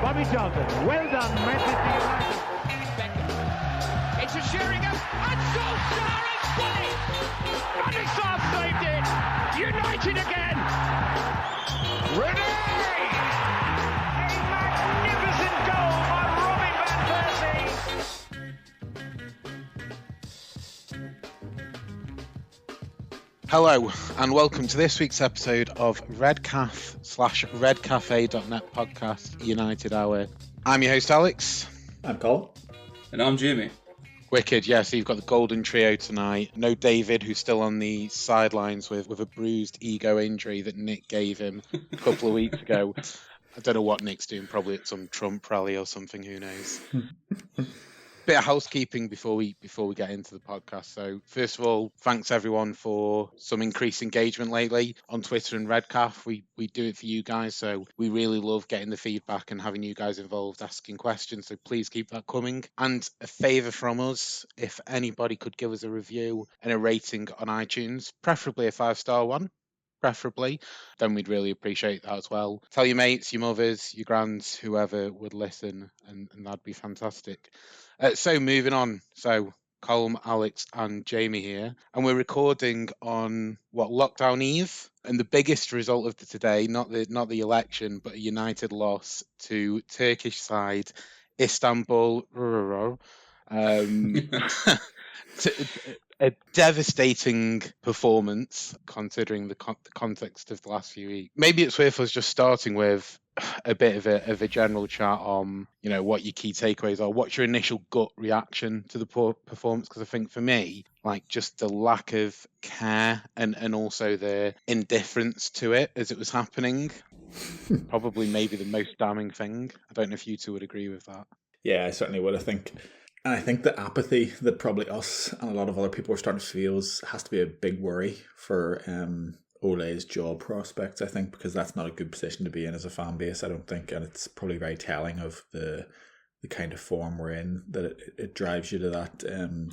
Bobby Charlton, well done, Manchester United. It's a Sheringham, and Solskjaer has won it! And it's saved it! United again! Renee! A magnificent goal by Robin Van Persie! Hello and welcome to this week's episode of redcaf/redcafe.net podcast United Hour. I'm your host Alex. I'm Colm. And I'm Jamie. Wicked, yeah, so you've got the golden trio tonight. No David, who's still on the sidelines with a bruised ego injury that Nick gave him a couple of weeks ago. I don't know what Nick's doing, probably at some Trump rally or something, who knows. Bit of housekeeping before we get into the podcast. So first of all, thanks everyone for some increased engagement lately on Twitter and Redcaf. We do it for you guys, so we really love getting the feedback and having you guys involved, asking questions. So please keep that coming. And a favour from us, if anybody could give us a review and a rating on iTunes, preferably a 5-star one. Preferably, then we'd really appreciate that as well. Tell your mates, your mothers, your grands, whoever would listen, and that'd be fantastic. So moving on. So Colm, Alex, and Jamie here, and we're recording on lockdown eve. And the biggest result of today, not the election, but a United loss to Turkish side Istanbul. A devastating performance considering the context of the last few weeks. Maybe it's worth us just starting with a bit of a general chat on, what your key takeaways are. What's your initial gut reaction to the performance? Because I think for me, just the lack of care and also the indifference to it as it was happening, probably maybe the most damning thing. I don't know if you two would agree with that. Yeah, I certainly would. I think the apathy that probably us and a lot of other people are starting to feel has to be a big worry for Ole's job prospects, I think, because that's not a good position to be in as a fan base, I don't think, and it's probably very telling of the kind of form we're in, that it drives you to that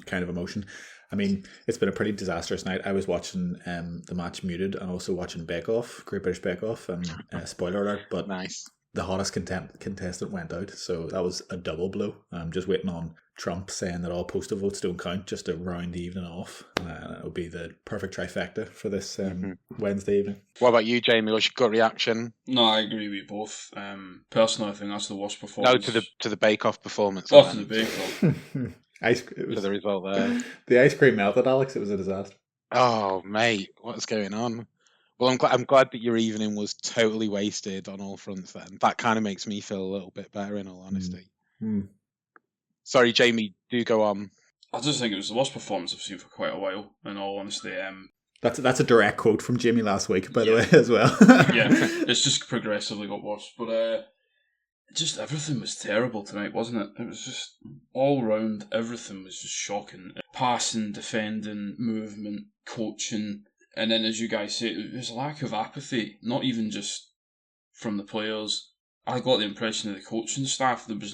kind of emotion. I mean, it's been a pretty disastrous night. I was watching the match muted and also watching Bake Off, Great British Bake Off, and spoiler alert, but nice. The hottest contestant went out, so that was a double blow. I'm just waiting on Trump saying that all postal votes don't count, just to round the evening off. It would be the perfect trifecta for this Wednesday evening. What about you, Jamie? What's your gut reaction? No, I agree with both. Personally, I think that's the worst performance. No, to the Bake Off performance. To the Bake Off. To the result there. The ice cream melted, Alex. It was a disaster. Oh, mate, what's going on? Well, I'm glad that your evening was totally wasted on all fronts then. That kind of makes me feel a little bit better, in all honesty. Sorry, Jamie, do go on. I just think it was the worst performance I've seen for quite a while, in all honesty. That's a direct quote from Jamie last week, by the way, as well. Yeah, it's just progressively got worse. But just everything was terrible tonight, wasn't it? It was just all round, everything was just shocking. Passing, defending, movement, coaching. And then, as you guys say, there's a lack of apathy, not even just from the players. I got the impression of the coaching staff, there was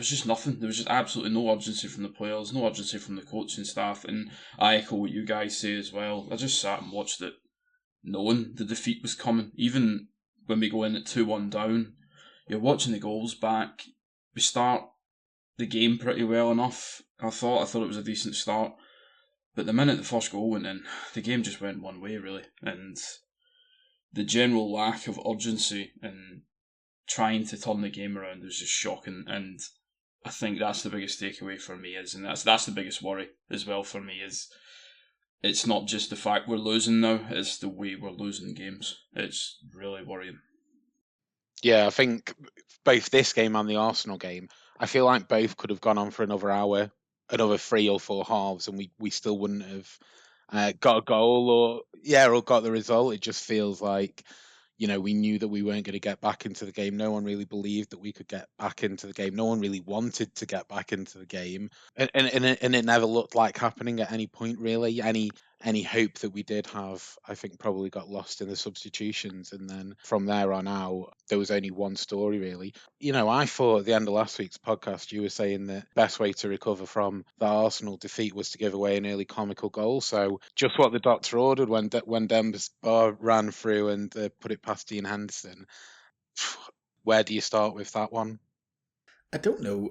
just nothing. There was just absolutely no urgency from the players, no urgency from the coaching staff. And I echo what you guys say as well. I just sat and watched it, knowing the defeat was coming. Even when we go in at 2-1 down, you're watching the goals back. We start the game pretty well enough. I thought it was a decent start. But the minute the first goal went in, the game just went one way, really. And the general lack of urgency and trying to turn the game around was just shocking. And I think that's the biggest takeaway for me and that's the biggest worry as well for me is it's not just the fact we're losing now, it's the way we're losing games. It's really worrying. Yeah, I think both this game and the Arsenal game, I feel like both could have gone on for another hour, another 3 or 4 halves, and we still wouldn't have got a goal or got the result. It just feels like, we knew that we weren't going to get back into the game. No one really believed that we could get back into the game. No one really wanted to get back into the game, and it never looked like happening at any point, really. Any hope that we did have, I think, probably got lost in the substitutions. And then from there on out, there was only one story, really. I thought at the end of last week's podcast, you were saying that the best way to recover from the Arsenal defeat was to give away an early comical goal. So just what the doctor ordered when Demba ran through and put it past Dean Henderson. Where do you start with that one? I don't know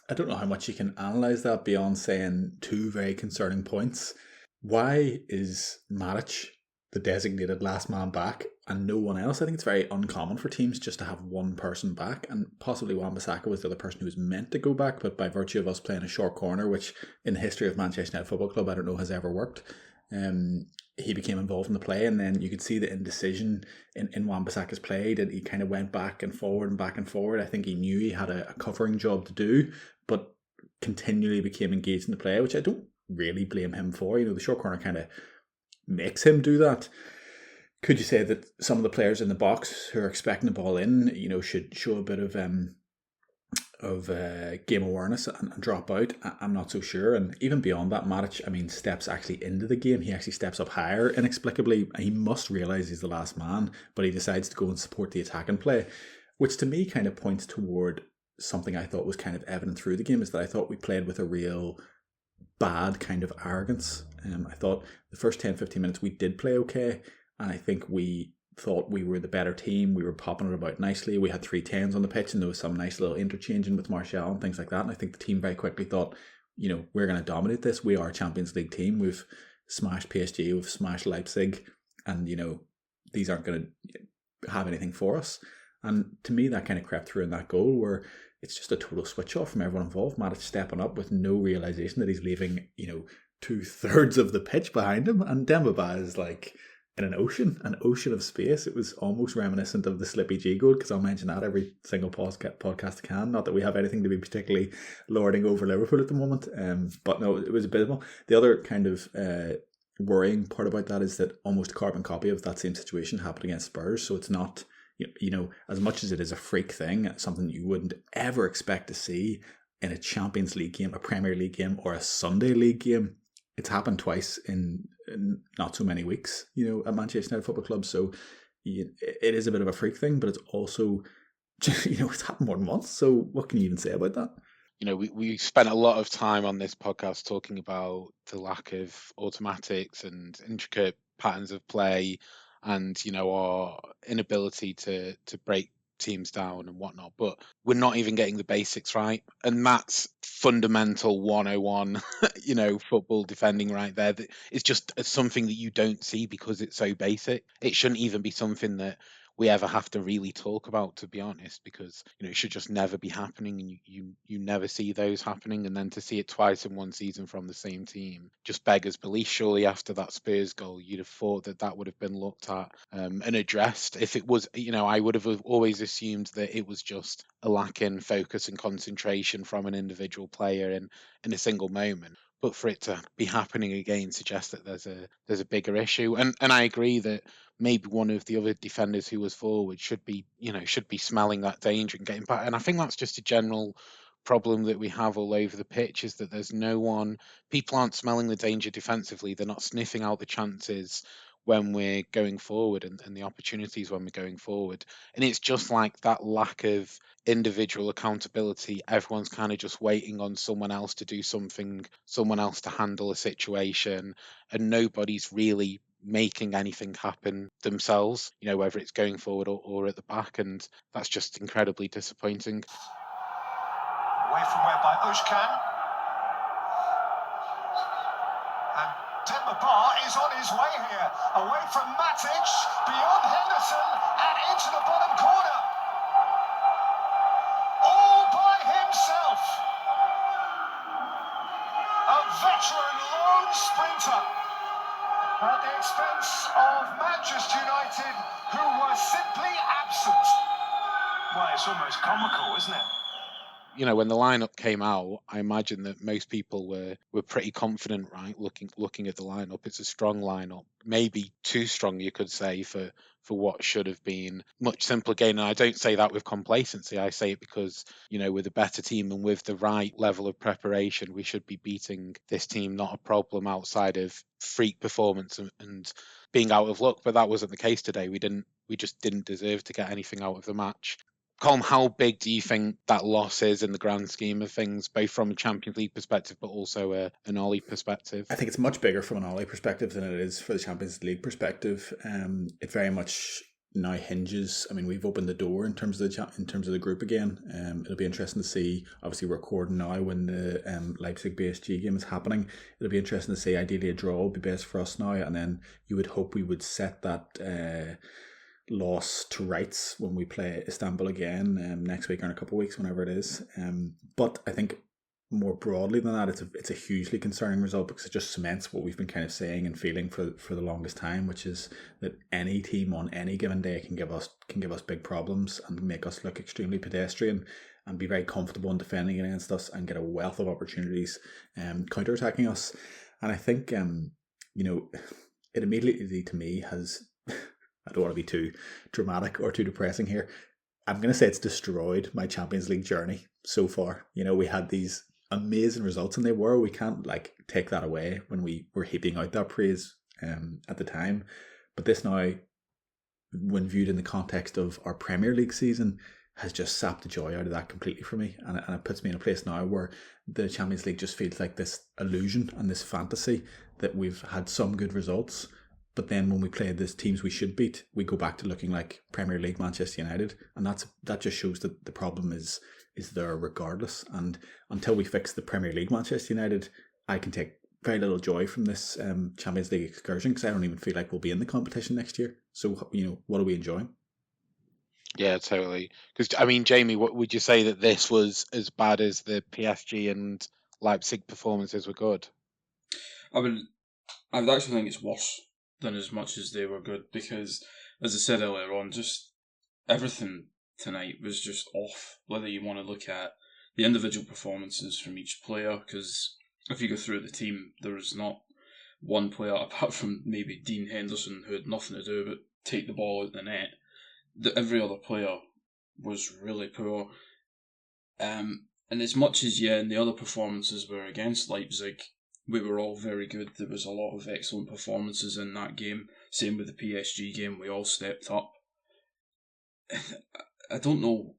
how much you can analyse that beyond saying two very concerning points. Why is Matic the designated last man back and no one else? I think it's very uncommon for teams just to have one person back, and possibly Wan-Bissaka was the other person who was meant to go back, but by virtue of us playing a short corner, which in the history of Manchester United Football Club I don't know has ever worked, he became involved in the play, and then you could see the indecision in Wan-Bissaka's play, that he kind of went back and forward and back and forward. I think he knew he had a covering job to do, but continually became engaged in the play, which I don't really blame him for. The short corner kind of makes him do that. Could you say that some of the players in the box who are expecting the ball in, should show a bit of game awareness and drop out? I'm not so sure. And even beyond that, Matic, steps actually into the game. He actually steps up higher inexplicably. He must realise he's the last man, but he decides to go and support the attacking play, which to me kind of points toward something I thought was kind of evident through the game, is that I thought we played with a real bad kind of arrogance. I thought the first 10-15 minutes we did play okay, and I think we thought we were the better team. We were popping it about nicely. We had 3 10s on the pitch, and there was some nice little interchanging with Martial and things like that. And I think the team very quickly thought, we're going to dominate this. We are a Champions League team. We've smashed PSG, we've smashed Leipzig, and these aren't going to have anything for us. And to me, that kind of crept through in that goal, where it's just a total switch off from everyone involved. Matic stepping up with no realisation that he's leaving, 2/3 of the pitch behind him, and Demba Ba is like in an ocean of space. It was almost reminiscent of the Slippy G goal, because I'll mention that every single podcast I can. Not that we have anything to be particularly lording over Liverpool at the moment, but no, it was abysmal. The other kind of worrying part about that is that almost a carbon copy of that same situation happened against Spurs, so it's not, as much as it is a freak thing, something you wouldn't ever expect to see in a Champions League game, a Premier League game, or a Sunday League game. It's happened twice in not so many weeks, at Manchester United Football Club. So it is a bit of a freak thing, but it's also, it's happened more than once. So what can you even say about that? We spent a lot of time on this podcast talking about the lack of automatics and intricate patterns of play, and our inability to break teams down and whatnot, but we're not even getting the basics right, and that's fundamental 101 football defending right there. It's just something that you don't see because it's so basic. It shouldn't even be something that we ever have to really talk about, to be honest, because it should just never be happening, and you never see those happening, and then to see it twice in one season from the same team just beggars belief. Surely after that Spurs goal, you'd have thought that would have been looked at and addressed. If it was, I would have always assumed that it was just a lack in focus and concentration from an individual player in a single moment. But for it to be happening again suggests that there's a bigger issue. And I agree that maybe one of the other defenders who was forward should be smelling that danger and getting back. And I think that's just a general problem that we have all over the pitch, is that there's no one. People aren't smelling the danger defensively. They're not sniffing out the chances when we're going forward and the opportunities when we're going forward. And it's just like that lack of individual accountability. Everyone's kind of just waiting on someone else to do something, someone else to handle a situation, and nobody's really making anything happen themselves, whether it's going forward or at the back, and that's just incredibly disappointing. Away from where by Özcan. And Demba Ba is on his way here. Away from Matic, beyond Henderson, and into the bottom corner. All by himself. A veteran lone sprinter at the expense of Manchester United, who were simply absent. Well, it's almost comical, isn't it? When the lineup came out, I imagine that most people were pretty confident, right? Looking at the lineup, it's a strong lineup, maybe too strong, you could say, for what should have been much simpler game. And I don't say that with complacency. I say it because with a better team and with the right level of preparation, we should be beating this team. Not a problem outside of freak performance and being out of luck. But that wasn't the case today. We just didn't deserve to get anything out of the match. Colm, how big do you think that loss is in the grand scheme of things, both from a Champions League perspective, but also an Ollie perspective? I think it's much bigger from an Ollie perspective than it is for the Champions League perspective. It very much now hinges. I mean, we've opened the door in terms of the group again. It'll be interesting to see. Obviously, we're recording now when the Leipzig PSG game is happening. It'll be interesting to see. Ideally, a draw would be best for us now, and then you would hope we would set that loss to rights when we play Istanbul again next week or in a couple of weeks, whenever it is. But I think more broadly than that, it's a hugely concerning result because it just cements what we've been kind of saying and feeling for the longest time, which is that any team on any given day can give us big problems and make us look extremely pedestrian and be very comfortable in defending against us and get a wealth of opportunities counter-attacking us. And I think it immediately to me has I don't want to be too dramatic or too depressing here. I'm going to say it's destroyed my Champions League journey so far. We had these amazing results, and we can't take that away when we were heaping out that praise at the time. But this now, when viewed in the context of our Premier League season, has just sapped the joy out of that completely for me, and it puts me in a place now where the Champions League just feels like this illusion and this fantasy that we've had some good results, but then when we play the teams we should beat, we go back to looking like Premier League Manchester United, and that just shows that the problem is there regardless. And until we fix the Premier League Manchester United, I can take very little joy from this Champions League excursion because I don't even feel like we'll be in the competition next year. So what are we enjoying? Yeah, totally. Because Jamie, what would you say that this was as bad as the PSG and Leipzig performances were good? I would actually think it's worse than as much as they were good because, as I said earlier on, just everything tonight was just off. Whether you want to look at the individual performances from each player, because if you go through the team, there was not one player apart from maybe Dean Henderson who had nothing to do but take the ball out the net. Every other player was really poor. And as much as in the other performances were against Leipzig, we were all very good. There was a lot of excellent performances in that game. Same with the PSG game, we all stepped up. I don't know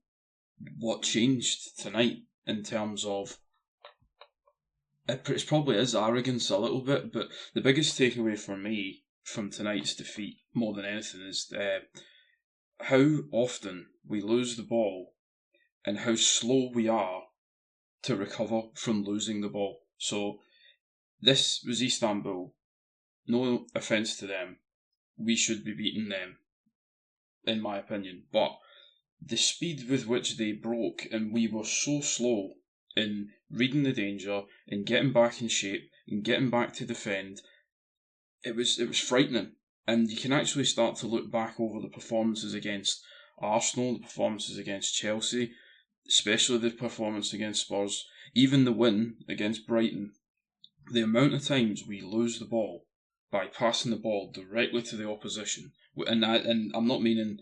what changed tonight in terms of... It probably is arrogance a little bit, but the biggest takeaway for me from tonight's defeat, more than anything, is how often we lose the ball and how slow we are to recover from losing the ball. So this was Istanbul. No offence to them. We should be beating them, in my opinion. But the speed with which they broke, and we were so slow in reading the danger, in getting back in shape, in getting back to defend, it was frightening. And you can actually start to look back over the performances against Arsenal, the performances against Chelsea, especially the performance against Spurs, even the win against Brighton. The amount of times we lose the ball by passing the ball directly to the opposition, and I'm not meaning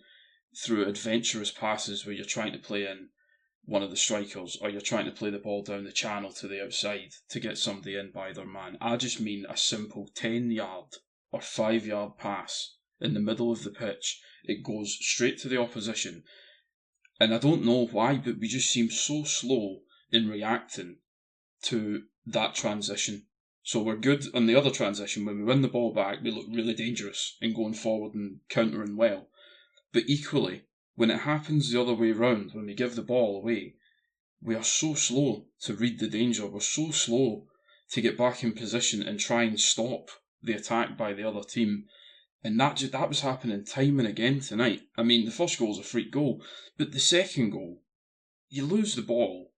through adventurous passes where you're trying to play in one of the strikers or you're trying to play the ball down the channel to the outside to get somebody in by their man. I just mean a simple 10-yard or 5-yard pass in the middle of the pitch. It goes straight to the opposition. And I don't know why, but we just seem so slow in reacting to that transition. So we're good on the other transition. When we win the ball back, we look really dangerous in going forward and countering well. But equally, when it happens the other way round, when we give the ball away, we are so slow to read the danger. We're so slow to get back in position and try and stop the attack by the other team. And that was happening time and again tonight. I mean, the first goal's a freak goal, but the second goal, you lose the ball,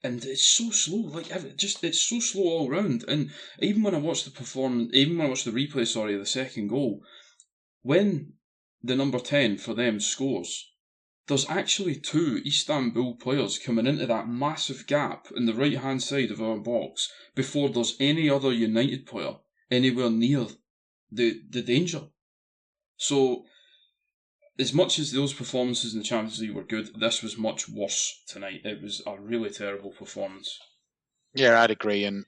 and it's so slow. It's so slow all round. And even when I watched the replay, of the second goal, when the number 10 for them scores, there's actually 2 Istanbul players coming into that massive gap in the right hand side of our box before there's any other United player anywhere near the danger. So, as much as those performances in the Champions League were good, this was much worse tonight. It was a really terrible performance. Yeah, I'd agree. And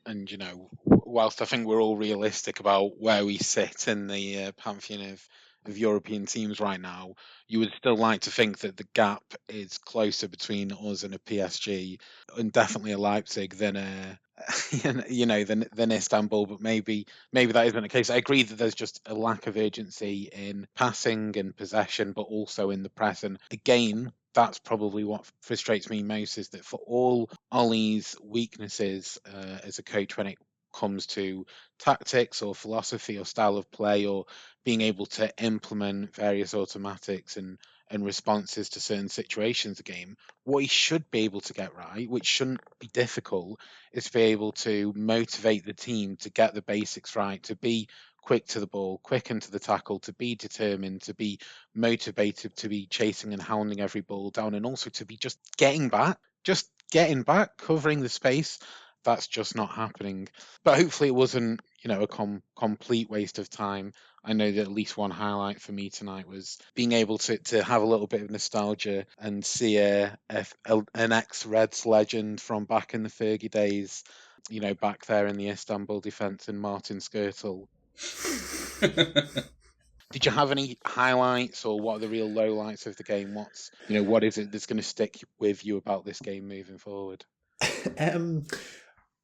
whilst I think we're all realistic about where we sit in the pantheon of of European teams right now, you would still like to think that the gap is closer between us and a PSG, and definitely a Leipzig than a than Istanbul. But maybe that isn't the case. I agree that there's just a lack of urgency in passing and possession, but also in the press. And again, that's probably what frustrates me most, is that for all Ollie's weaknesses as a coach when it comes to tactics or philosophy or style of play or being able to implement various automatics and responses to certain situations a game, what he should be able to get right, which shouldn't be difficult, is to be able to motivate the team to get the basics right, to be quick to the ball, quick into the tackle, to be determined, to be motivated, to be chasing and hounding every ball down, and also to be just getting back, covering the space. That's just not happening. But hopefully it wasn't, a complete waste of time. I know that at least one highlight for me tonight was being able to have a little bit of nostalgia and see an ex-Reds legend from back in the Fergie days, back there in the Istanbul defence, and Martin Skirtle. Did you have any highlights, or what are the real lowlights of the game? What is it that's going to stick with you about this game moving forward?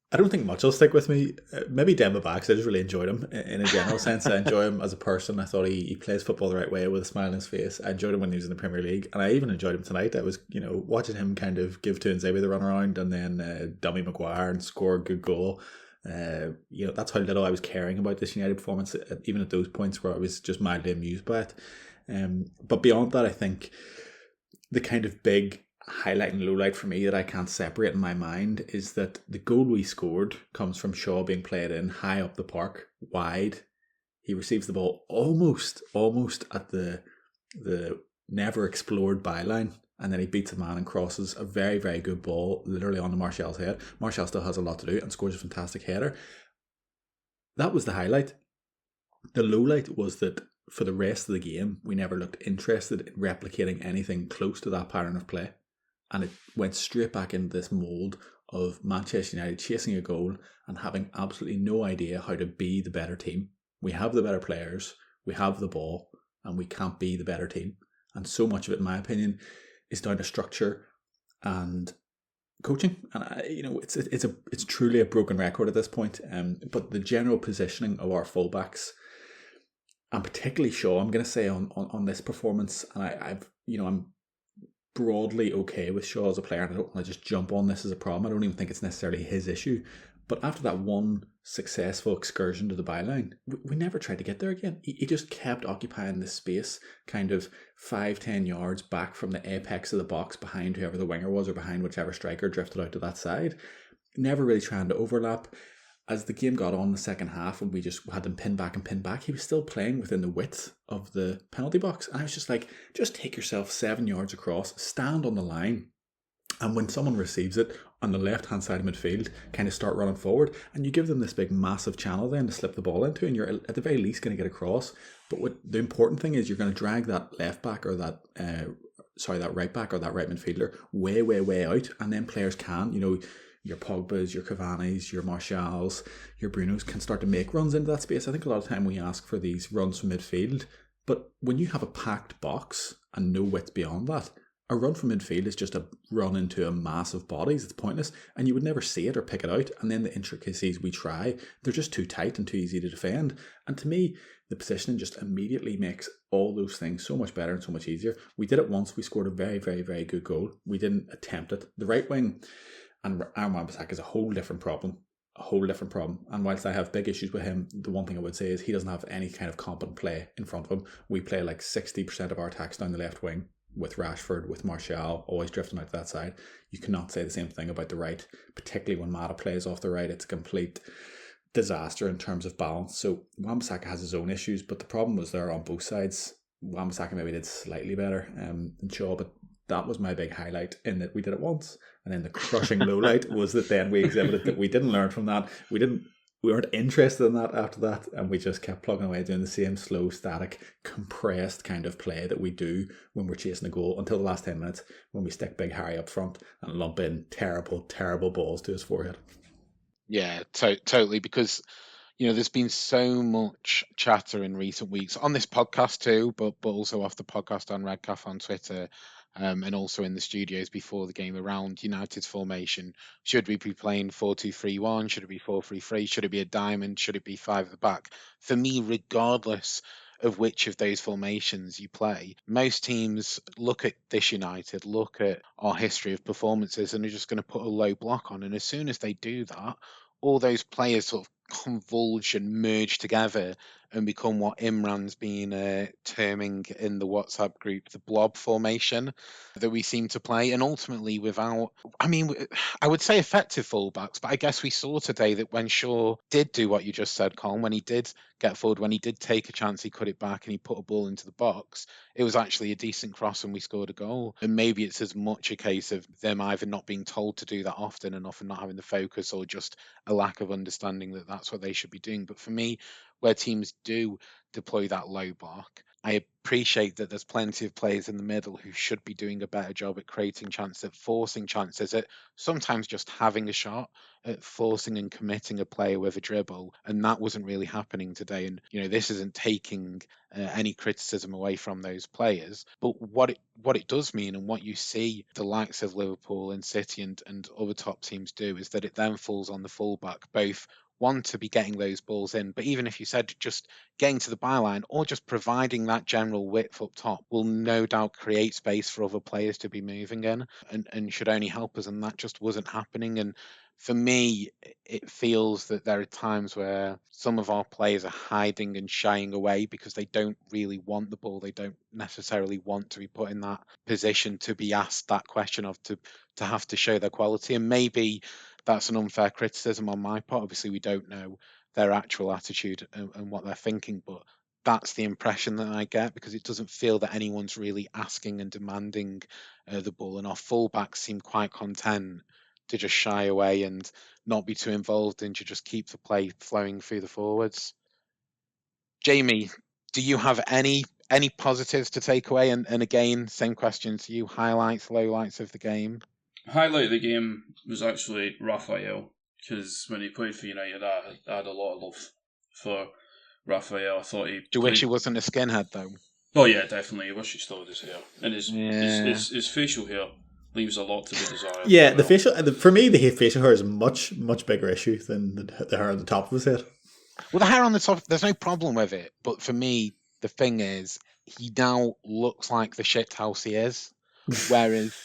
I don't think much will stick with me. Maybe Demba Ba, because I just really enjoyed him in a general sense. I enjoy him as a person. I thought he plays football the right way with a smile on his face. I enjoyed him when he was in the Premier League, and I even enjoyed him tonight. I was, watching him kind of give Tuanzebe the run around and then dummy Maguire and score a good goal. That's how little I was caring about this United performance, even at those points where I was just mildly amused by it. But beyond that, I think the kind of big highlight and lowlight for me that I can't separate in my mind is that the goal we scored comes from Shaw being played in high up the park, wide. He receives the ball almost at the never explored byline, and then he beats a man and crosses a very, very good ball literally onto Martial's head. Martial still has a lot to do and scores a fantastic header. That was the highlight. The lowlight was that for the rest of the game, we never looked interested in replicating anything close to that pattern of play. And it went straight back into this mould of Manchester United chasing a goal and having absolutely no idea how to be the better team. We have the better players, we have the ball, and we can't be the better team. And so much of it, in my opinion, is down to structure and coaching. And it's truly a broken record at this point. But the general positioning of our fullbacks, and particularly Shaw, I'm going to say on this performance, and I'm broadly okay with Shaw as a player, and I don't want to just jump on this as a problem. I don't even think it's necessarily his issue. But after that one successful excursion to the byline, we never tried to get there again. He just kept occupying this space, kind of 5-10 yards back from the apex of the box, behind whoever the winger was or behind whichever striker drifted out to that side. Never really trying to overlap. As the game got on the second half and we just had them pin back, he was still playing within the width of the penalty box. And I was just like, just take yourself 7 yards across, stand on the line, and when someone receives it on the left-hand side of midfield, kind of start running forward, and you give them this big massive channel then to slip the ball into, and you're at the very least going to get across. But what the important thing is, you're going to drag that left back or that right back or that right midfielder way, way, way out, and then players can, your Pogbas, your Cavani's, your Martials, your Brunos can start to make runs into that space. I think a lot of time we ask for these runs from midfield, but when you have a packed box and no width beyond that, a run from midfield is just a run into a mass of bodies. It's pointless, and you would never see it or pick it out. And then the intricacies we try, they're just too tight and too easy to defend. And to me, the positioning just immediately makes all those things so much better and so much easier. We did it once. We scored a very, very, very good goal. We didn't attempt it. The right wing and Aaron Wan-Bissaka is a whole different problem. And whilst I have big issues with him, the one thing I would say is he doesn't have any kind of competent play in front of him. We play like 60% of our attacks down the left wing with Rashford, with Martial, always drifting out to that side. You cannot say the same thing about the right, particularly when Mata plays off the right. It's a complete disaster in terms of balance. So Wan-Bissaka has his own issues, but the problem was there on both sides. Wan-Bissaka maybe did slightly better than Shaw, but that was my big highlight, in that we did it once. And then the crushing lowlight was that then we exhibited that we didn't learn from that. We weren't interested in that after that, and we just kept plugging away doing the same slow, static, compressed kind of play that we do when we're chasing a goal until the last 10 minutes, when we stick Big Harry up front and lump in terrible, terrible balls to his forehead. Yeah, totally, because There's been so much chatter in recent weeks on this podcast too, but also off the podcast on Redcalf on Twitter, and also in the studios before the game around United's formation. Should we be playing 4-2-3-1? Should it be 4-3-3? Should it be a diamond? Should it be five at the back? For me, regardless of which of those formations you play, most teams look at this United, look at our history of performances, and are just going to put a low block on. And as soon as they do that, all those players sort of convulge and merge together and become what Imran's been terming in the WhatsApp group the blob formation that we seem to play. And ultimately, without, I would say effective fullbacks, but I guess we saw today that when Shaw did do what you just said, Colm, when he did get forward, when he did take a chance, he cut it back and he put a ball into the box, it was actually a decent cross and we scored a goal. And maybe it's as much a case of them either not being told to do that often enough and not having the focus, or just a lack of understanding that that's what they should be doing. But for me, where teams do deploy that low block, I appreciate that there's plenty of players in the middle who should be doing a better job at creating chances, at forcing chances, at sometimes just having a shot, at forcing and committing a player with a dribble. And that wasn't really happening today. And, this isn't taking any criticism away from those players. But what it does mean, and what you see the likes of Liverpool and City and other top teams do, is that it then falls on the fullback, both one, to be getting those balls in, but even if you said just getting to the byline or just providing that general width up top will no doubt create space for other players to be moving in, and should only help us. And that just wasn't happening. And for me, it feels that there are times where some of our players are hiding and shying away because they don't really want the ball. They don't necessarily want to be put in that position to be asked that question of to have to show their quality. And maybe that's an unfair criticism on my part. Obviously, we don't know their actual attitude and what they're thinking, but that's the impression that I get, because it doesn't feel that anyone's really asking and demanding the ball, and our fullbacks seem quite content to just shy away and not be too involved and to just keep the play flowing through the forwards. Jamie, do you have any positives to take away? And again, same question to you: highlights, lowlights of the game. Highlight of the game was actually Raphael, because when he played for United, I had a lot of love for Raphael. I thought he. Do you wish he wasn't a skinhead though? Oh yeah, definitely. I wish he still had his hair, and his facial hair leaves a lot to be desired. Yeah, the facial for me, the facial hair is a much bigger issue than the hair on the top of his head. Well, the hair on the top, there's no problem with it, but for me, the thing is, he now looks like the shithouse he is, whereas.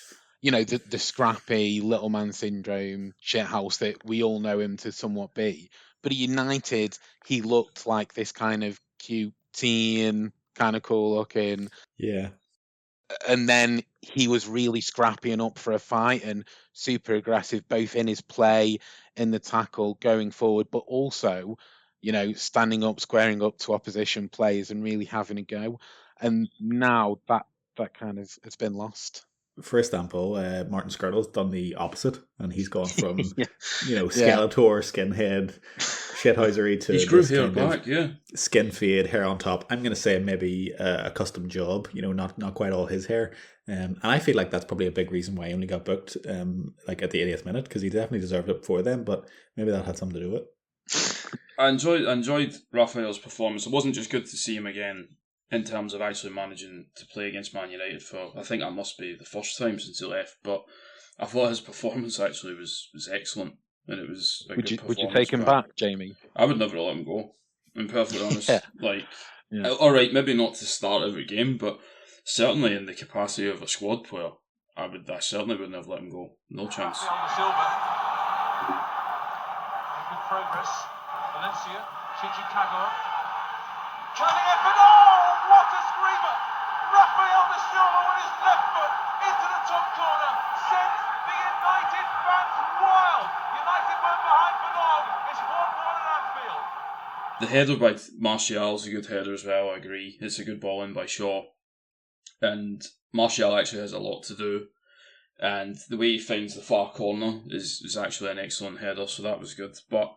The scrappy little man syndrome shithouse that we all know him to somewhat be. But at United, he looked like this kind of cute teen, kind of cool looking. Yeah. And then he was really scrappy and up for a fight and super aggressive, both in his play, in the tackle, going forward, but also, standing up, squaring up to opposition players and really having a go. And now that kind of has been lost. For Istanbul, Martin Skirtle's done the opposite, and he's gone from Skeletor, skinhead, shithousery to he's grew hair back, skin fade, hair on top. I'm going to say maybe a custom job, not quite all his hair, and I feel like that's probably a big reason why he only got booked, like at the 80th minute, because he definitely deserved it before then. But maybe that had something to do with it. I enjoyed Raphael's performance. It wasn't just good to see him again in terms of actually managing to play against Man United for, I think that must be the first time since he left, but I thought his performance actually was excellent, and it was a good performance. Would you take him back, Jamie? I would never let him go, I'm perfectly honest. Alright, maybe not to start every game, but certainly in the capacity of a squad player, I certainly wouldn't have let him go. No chance. Silva. Good progress. Valencia, Shinji Kagawa. Turning it, but what a screamer! Rafael da Silva with his left foot into the top corner sends the United fans wild. United went behind for long. It's 1-1 at Anfield. The header by Martial is a good header as well, I agree. It's a good ball in by Shaw. And Martial actually has a lot to do. And the way he finds the far corner is actually an excellent header, so that was good. But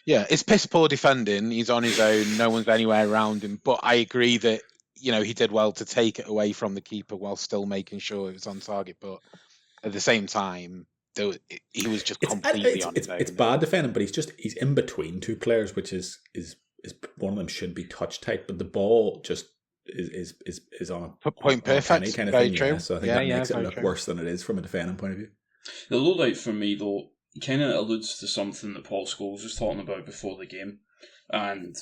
yeah, it's piss poor defending. He's on his own. No one's anywhere around him. But I agree that, he did well to take it away from the keeper while still making sure it was on target. But at the same time, he was just completely on his own. It's bad defending, but he's in between two players, which is one of them should be touch tight, but the ball just is on a point perfect kind of very thing. True. Yeah, so I think that makes it look worse than it is from a defending point of view. The low light for me, though, kind of alludes to something that Paul Scholes was talking about before the game. And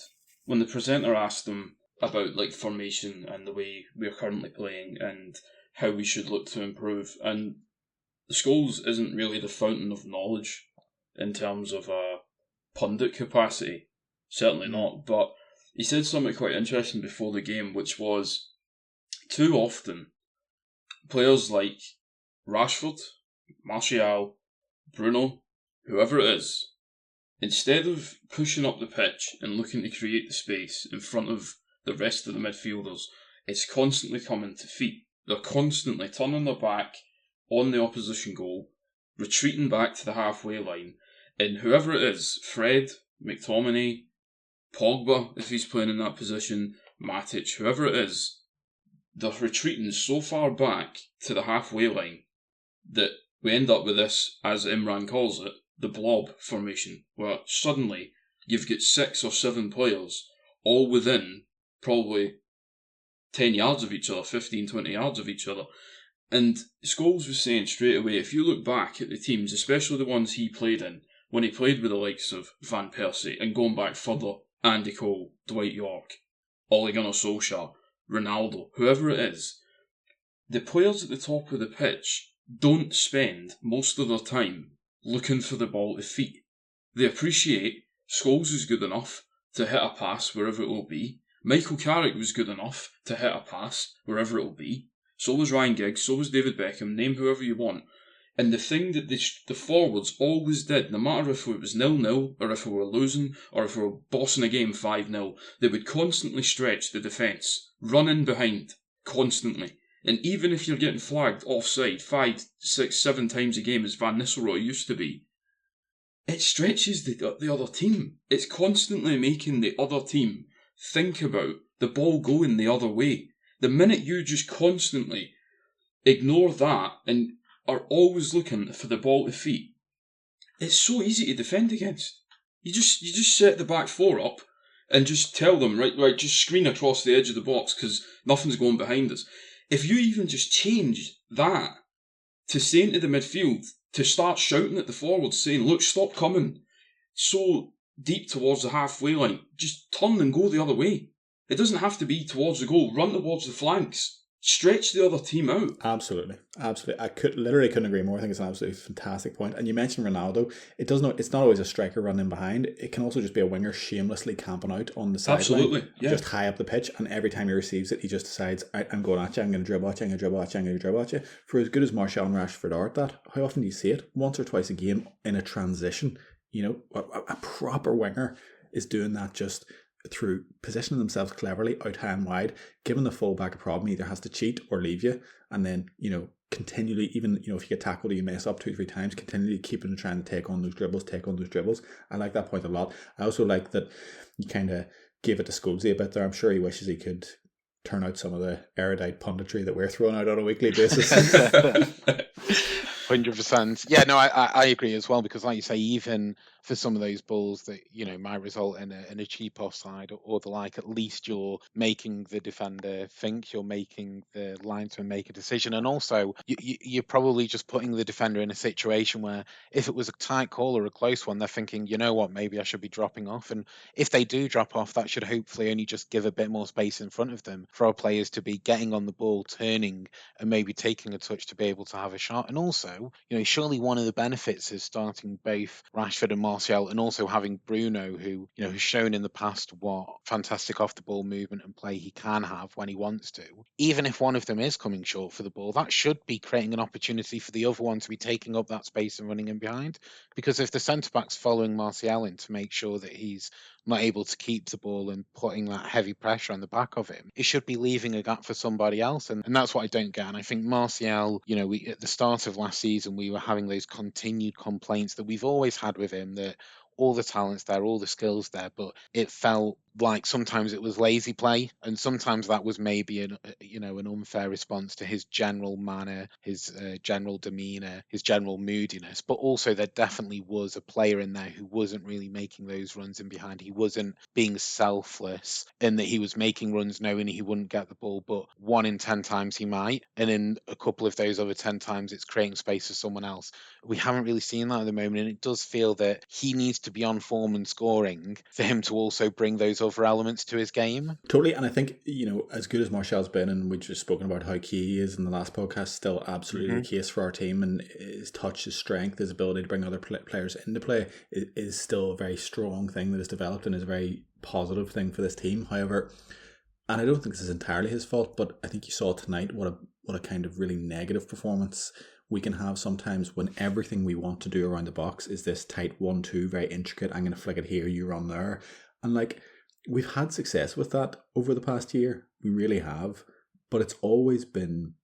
when the presenter asked him about like formation and the way we're currently playing and how we should look to improve, and Scholes isn't really the fountain of knowledge in terms of pundit capacity, certainly not, but he said something quite interesting before the game, which was too often players like Rashford, Martial, Bruno, whoever it is, instead of pushing up the pitch and looking to create the space in front of the rest of the midfielders, it's constantly coming to feet. They're constantly turning their back on the opposition goal, retreating back to the halfway line, and whoever it is, Fred, McTominay, Pogba, if he's playing in that position, Matic, whoever it is, they're retreating so far back to the halfway line that we end up with this, as Imran calls it, the blob formation, where suddenly you've got 6 or 7 players all within probably 10 yards of each other, 15, 20 yards of each other. And Scholes was saying straight away, if you look back at the teams, especially the ones he played in, when he played with the likes of Van Persie, and going back further, Andy Cole, Dwight York, Ole Gunnar Solskjaer, Ronaldo, whoever it is, the players at the top of the pitch don't spend most of their time looking for the ball to feet. They appreciate Scholes is good enough to hit a pass wherever it will be. Michael Carrick was good enough to hit a pass wherever it will be. So was Ryan Giggs, so was David Beckham, name whoever you want. And the thing that the forwards always did, no matter if it was 0-0, or if we were losing, or if we were bossing a game 5-0, they would constantly stretch the defence, run in behind, constantly. And even if you're getting flagged offside 5, 6, 7 times a game, as Van Nistelrooy used to be, it stretches the other team. It's constantly making the other team think about the ball going the other way. The minute you just constantly ignore that and are always looking for the ball to feet, it's so easy to defend against. You just set the back four up and just tell them, right, just screen across the edge of the box because nothing's going behind us. If you even just change that to saying to the midfield, to start shouting at the forwards, saying, look, stop coming so deep towards the halfway line, just turn and go the other way. It doesn't have to be towards the goal. Run towards the flanks. Stretch the other team out. Absolutely. I literally couldn't agree more. I think it's an absolutely fantastic point. And you mentioned Ronaldo. It's not always a striker running behind. It can also just be a winger shamelessly camping out on the sideline. Absolutely, yeah. Just high up the pitch, and every time he receives it, he just decides, I'm going at you, I'm going to dribble at you, I'm going to dribble at you, I'm going to dribble at you. For as good as Martial and Rashford are at that, how often do you see it? Once or twice a game in a transition. You know, a proper winger is doing that just through positioning themselves cleverly out high and wide, giving the fullback a problem, either has to cheat or leave you, and then, continually, even, if you get tackled or you mess up 2-3 times, continually keeping and trying to take on those dribbles. I like that point a lot. I also like that you kind of gave it to Scholesy a bit there. I'm sure he wishes he could turn out some of the erudite punditry that we're throwing out on a weekly basis. 100%. Yeah, no, I agree as well, because like you say, even for some of those balls that, might result in a cheap offside or the like, at least you're making the defender think, you're making the linesman make a decision. And also, you're probably just putting the defender in a situation where if it was a tight call or a close one, they're thinking, you know what, maybe I should be dropping off. And if they do drop off, that should hopefully only just give a bit more space in front of them for our players to be getting on the ball, turning, and maybe taking a touch to be able to have a shot. And also, surely one of the benefits is starting both Rashford and Martial, and also having Bruno, who, has shown in the past what fantastic off the ball movement and play he can have when he wants to. Even if one of them is coming short for the ball, that should be creating an opportunity for the other one to be taking up that space and running in behind. Because if the centre-back's following Martial in to make sure that he's not able to keep the ball and putting that heavy pressure on the back of him, it should be leaving a gap for somebody else. And that's what I don't get. And I think Martial, at the start of last season, we were having those continued complaints that we've always had with him, that all the talent's there, all the skills there, but it felt like sometimes it was lazy play, and sometimes that was maybe an unfair response to his general manner, his general demeanor, his general moodiness. But also there definitely was a player in there who wasn't really making those runs in behind. He wasn't being selfless in that he was making runs knowing he wouldn't get the ball, but 1 in 10 times he might, and in a couple of those other 10 times it's creating space for someone else. We haven't really seen that at the moment, and it does feel that he needs to be on form and scoring for him to also bring those other elements to his game. Totally, and I think, as good as Martial's been, and we've just spoken about how key he is in the last podcast, still absolutely the case for our team, and his touch, his strength, his ability to bring other players into play is still a very strong thing that has developed and is a very positive thing for this team. However, and I don't think this is entirely his fault, but I think you saw tonight what a kind of really negative performance we can have sometimes when everything we want to do around the box is this tight 1-2, very intricate, I'm going to flick it here, you run there. And we've had success with that over the past year. We really have. But it's always been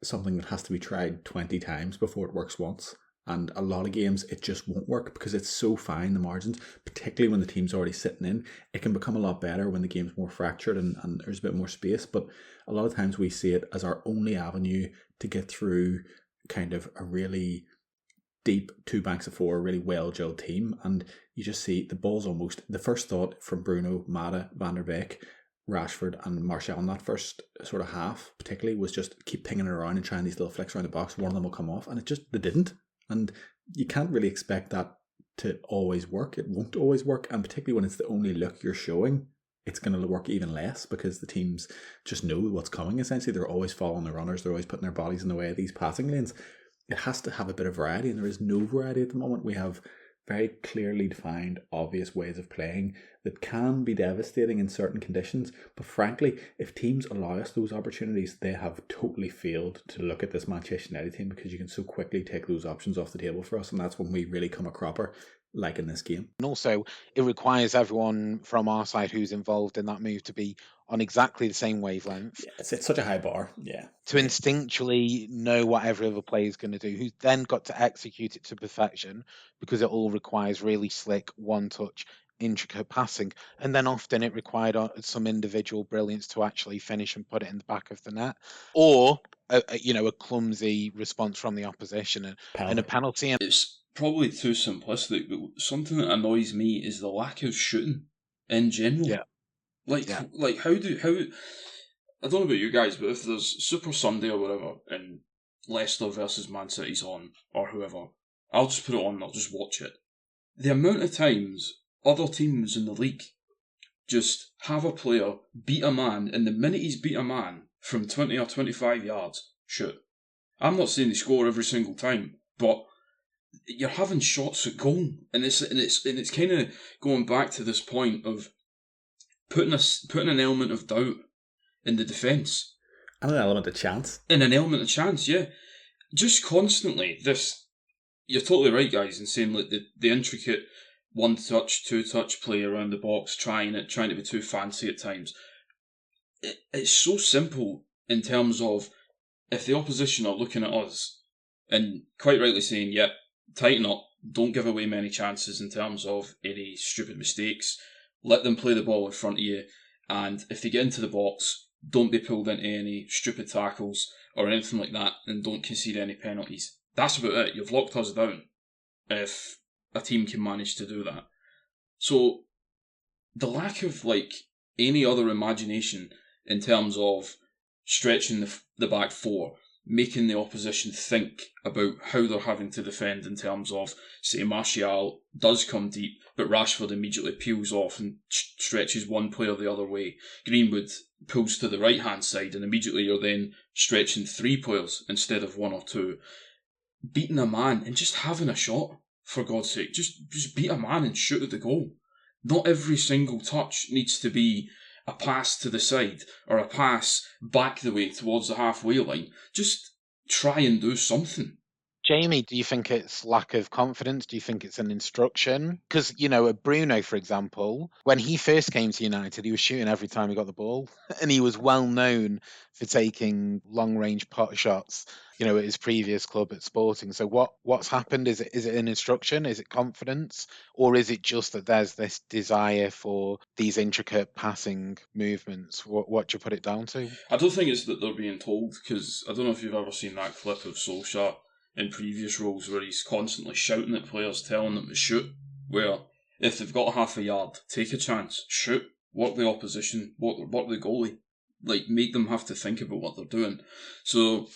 something that has to be tried 20 times before it works once. And a lot of games, it just won't work because it's so fine, the margins, particularly when the team's already sitting in. It can become a lot better when the game's more fractured and there's a bit more space. But a lot of times we see it as our only avenue to get through kind of a really deep 2 banks of 4, really well-drilled team. And you just see the ball's almost, the first thought from Bruno, Mata, Van der Beek, Rashford and Martial in that first sort of half particularly was just keep pinging it around and trying these little flicks around the box. One of them will come off, and they didn't. And you can't really expect that to always work. It won't always work, and particularly when it's the only look you're showing, it's going to work even less because the teams just know what's coming, essentially. They're always following the runners. They're always putting their bodies in the way of these passing lanes. It has to have a bit of variety, and there is no variety at the moment. We have very clearly defined, obvious ways of playing that can be devastating in certain conditions. But frankly, if teams allow us those opportunities, they have totally failed to look at this Manchester United team because you can so quickly take those options off the table for us, and that's when we really come a cropper, like in this game. And also, it requires everyone from our side who's involved in that move to be on exactly the same wavelength. Yeah, it's such a high bar, yeah. To instinctually know what every other player is going to do, who's then got to execute it to perfection because it all requires really slick, one-touch, intricate passing. And then often it required some individual brilliance to actually finish and put it in the back of the net. Or, a clumsy response from the opposition and a penalty. It's probably too simplistic, but something that annoys me is the lack of shooting in general. Yeah. Like how I don't know about you guys, but if there's Super Sunday or whatever and Leicester versus Man City's on, or whoever, I'll just put it on and I'll just watch it. The amount of times other teams in the league just have a player beat a man, and the minute he's beat a man from 20 or 25 yards, shoot. I'm not saying they score every single time, but you're having shots at goal, and it's kind of going back to this point of putting an element of doubt in the defence. And an element of chance. And an element of chance, yeah. Just constantly, you're totally right, guys, in saying like the intricate 1-touch, 2-touch play around the box, trying to be too fancy at times. It's so simple in terms of if the opposition are looking at us and quite rightly saying, yep, tighten up, don't give away many chances in terms of any stupid mistakes. Let them play the ball in front of you, and if they get into the box, don't be pulled into any stupid tackles or anything like that, and don't concede any penalties. That's about it. You've locked us down if a team can manage to do that. So, the lack of any other imagination in terms of stretching the back four, making the opposition think about how they're having to defend in terms of, say, Martial does come deep, but Rashford immediately peels off and stretches one player the other way. Greenwood pulls to the right-hand side, and immediately you're then stretching 3 players instead of 1 or 2. Beating a man and just having a shot, for God's sake. Just beat a man and shoot at the goal. Not every single touch needs to be a pass to the side or a pass back the way towards the halfway line. Just try and do something. Jamie, do you think it's lack of confidence? Do you think it's an instruction? Because, you know, Bruno, for example, when he first came to United, he was shooting every time he got the ball. And he was well known for taking long-range pot shots, you know, at his previous club at Sporting. So what's happened? Is it an instruction? Is it confidence? Or is it just that there's this desire for these intricate passing movements? What do you put it down to? I don't think it's that they're being told, because I don't know if you've ever seen that clip of Solskjaer in previous roles where he's constantly shouting at players, telling them to shoot, where if they've got half a yard, take a chance, shoot, work the opposition, work the goalie, like make them have to think about what they're doing. So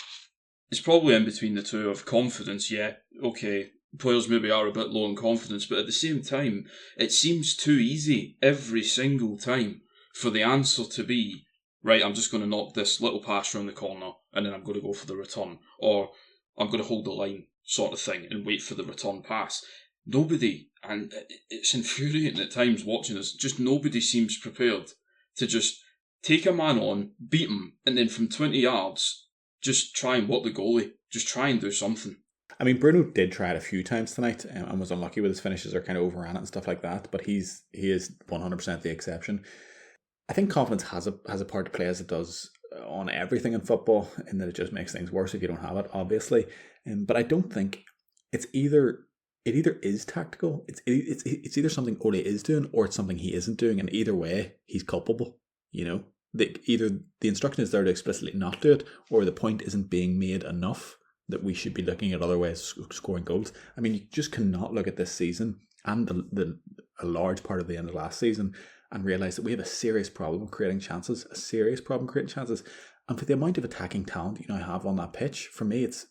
it's probably in between the two of confidence, yeah, okay, players maybe are a bit low in confidence, but at the same time, it seems too easy every single time for the answer to be, right, I'm just going to knock this little pass round the corner and then I'm going to go for the return, or I'm going to hold the line sort of thing and wait for the return pass. Nobody, and it's infuriating at times watching this, just nobody seems prepared to just take a man on, beat him, and then from 20 yards, just try and work the goalie. Just try and do something. I mean, Bruno did try it a few times tonight and was unlucky with his finishes or kind of overran it and stuff like that, but he is 100% the exception. I think confidence has a part to play, as it does on everything in football, in that it just makes things worse if you don't have it, obviously. But I don't think it either is tactical. It's either something Ole is doing or it's something he isn't doing, and either way, he's culpable. You know, either the instruction is there to explicitly not do it, or the point isn't being made enough that we should be looking at other ways of scoring goals. I mean, you just cannot look at this season and a large part of the end of last season and realise that we have a serious problem creating chances, and for the amount of attacking talent you now have on that pitch, for me, it's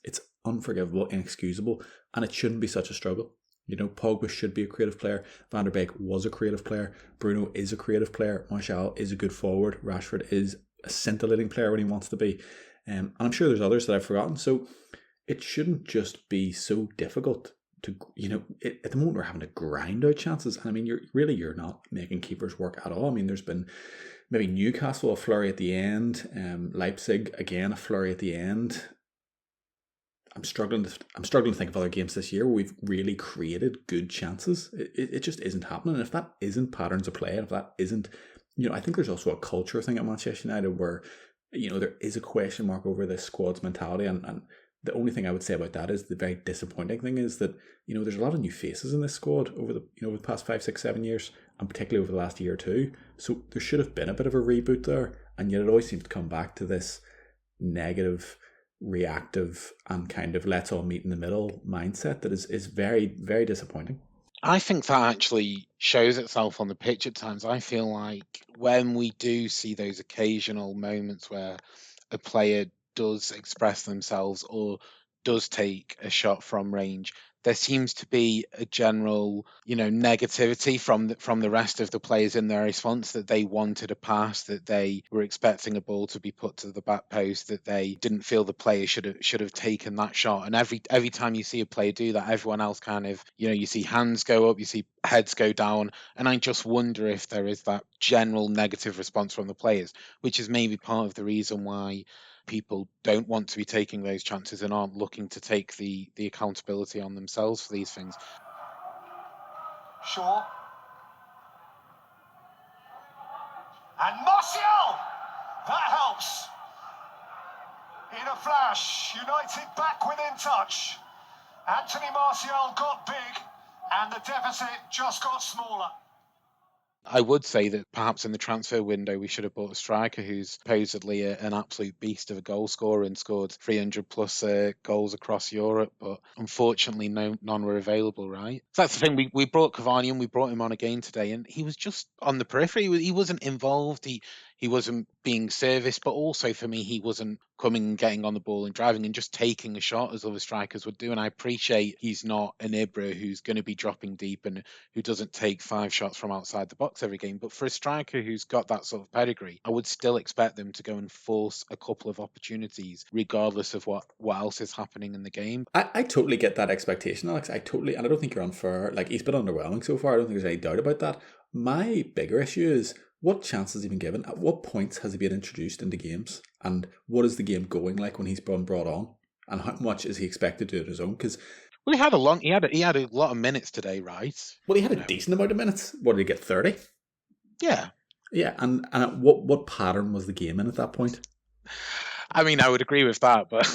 unforgivable, inexcusable, and it shouldn't be such a struggle. You know, Pogba should be a creative player. Van der Beek was a creative player. Bruno is a creative player. Martial is a good forward. Rashford is a scintillating player when he wants to be. And I'm sure there's others that I've forgotten. So it shouldn't just be so difficult to, you know, at the moment we're having to grind out chances. And I mean, you're not making keepers work at all. I mean, there's been maybe Newcastle, a flurry at the end. Leipzig, again, a flurry at the end. I'm struggling to think of other games this year where we've really created good chances. It just isn't happening. And if that isn't patterns of play, and if that isn't, you know, I think there's also a culture thing at Manchester United where, you know, there is a question mark over this squad's mentality. And the only thing I would say about that is the very disappointing thing is that, you know, there's a lot of new faces in this squad over the past 5, 6, 7 years, and particularly over the last year or two. So there should have been a bit of a reboot there. And yet it always seems to come back to this negative, reactive and kind of let's all meet in the middle mindset that is very, very disappointing. I think that actually shows itself on the pitch at times. I feel like when we do see those occasional moments where a player does express themselves or does take a shot from range, there seems to be a general, you know, negativity from the rest of the players in their response, that they wanted a pass, that they were expecting a ball to be put to the back post, that they didn't feel the player should have taken that shot. And every time you see a player do that, everyone else kind of, you know, you see hands go up, you see heads go down, and I just wonder if there is that general negative response from the players, which is maybe part of the reason why people don't want to be taking those chances and aren't looking to take the accountability on themselves for these things. Shaw. And Martial! That helps. In a flash, United back within touch. Anthony Martial got big, and the deficit just got smaller. I would say that perhaps in the transfer window we should have bought a striker who's supposedly an absolute beast of a goal scorer and scored 300 plus goals across Europe, but unfortunately none were available, right? So that's the thing, we brought Cavani and we brought him on again today, and he was just on the periphery. He wasn't involved, he wasn't being serviced, but also for me he wasn't coming and getting on the ball and driving and just taking a shot as other strikers would do. And I appreciate he's not an Ibra who's going to be dropping deep and who doesn't take 5 shots from outside the box every game, but for a striker who's got that sort of pedigree, I would still expect them to go and force a couple of opportunities regardless of what else is happening in the game. I totally get that expectation, Alex. And I don't think you're unfair. Like, he's been underwhelming so far. I don't think there's any doubt about that. My bigger issue is, what chance has he been given? At what points has he been introduced into games? And what is the game going like when he's been brought on? and how much is he expected to do it his own? Because Well, he had a lot of minutes today, right? he had a decent amount of minutes. What did he get? 30? Yeah. Yeah, and what pattern was the game in at that point? I mean, I would agree with that, but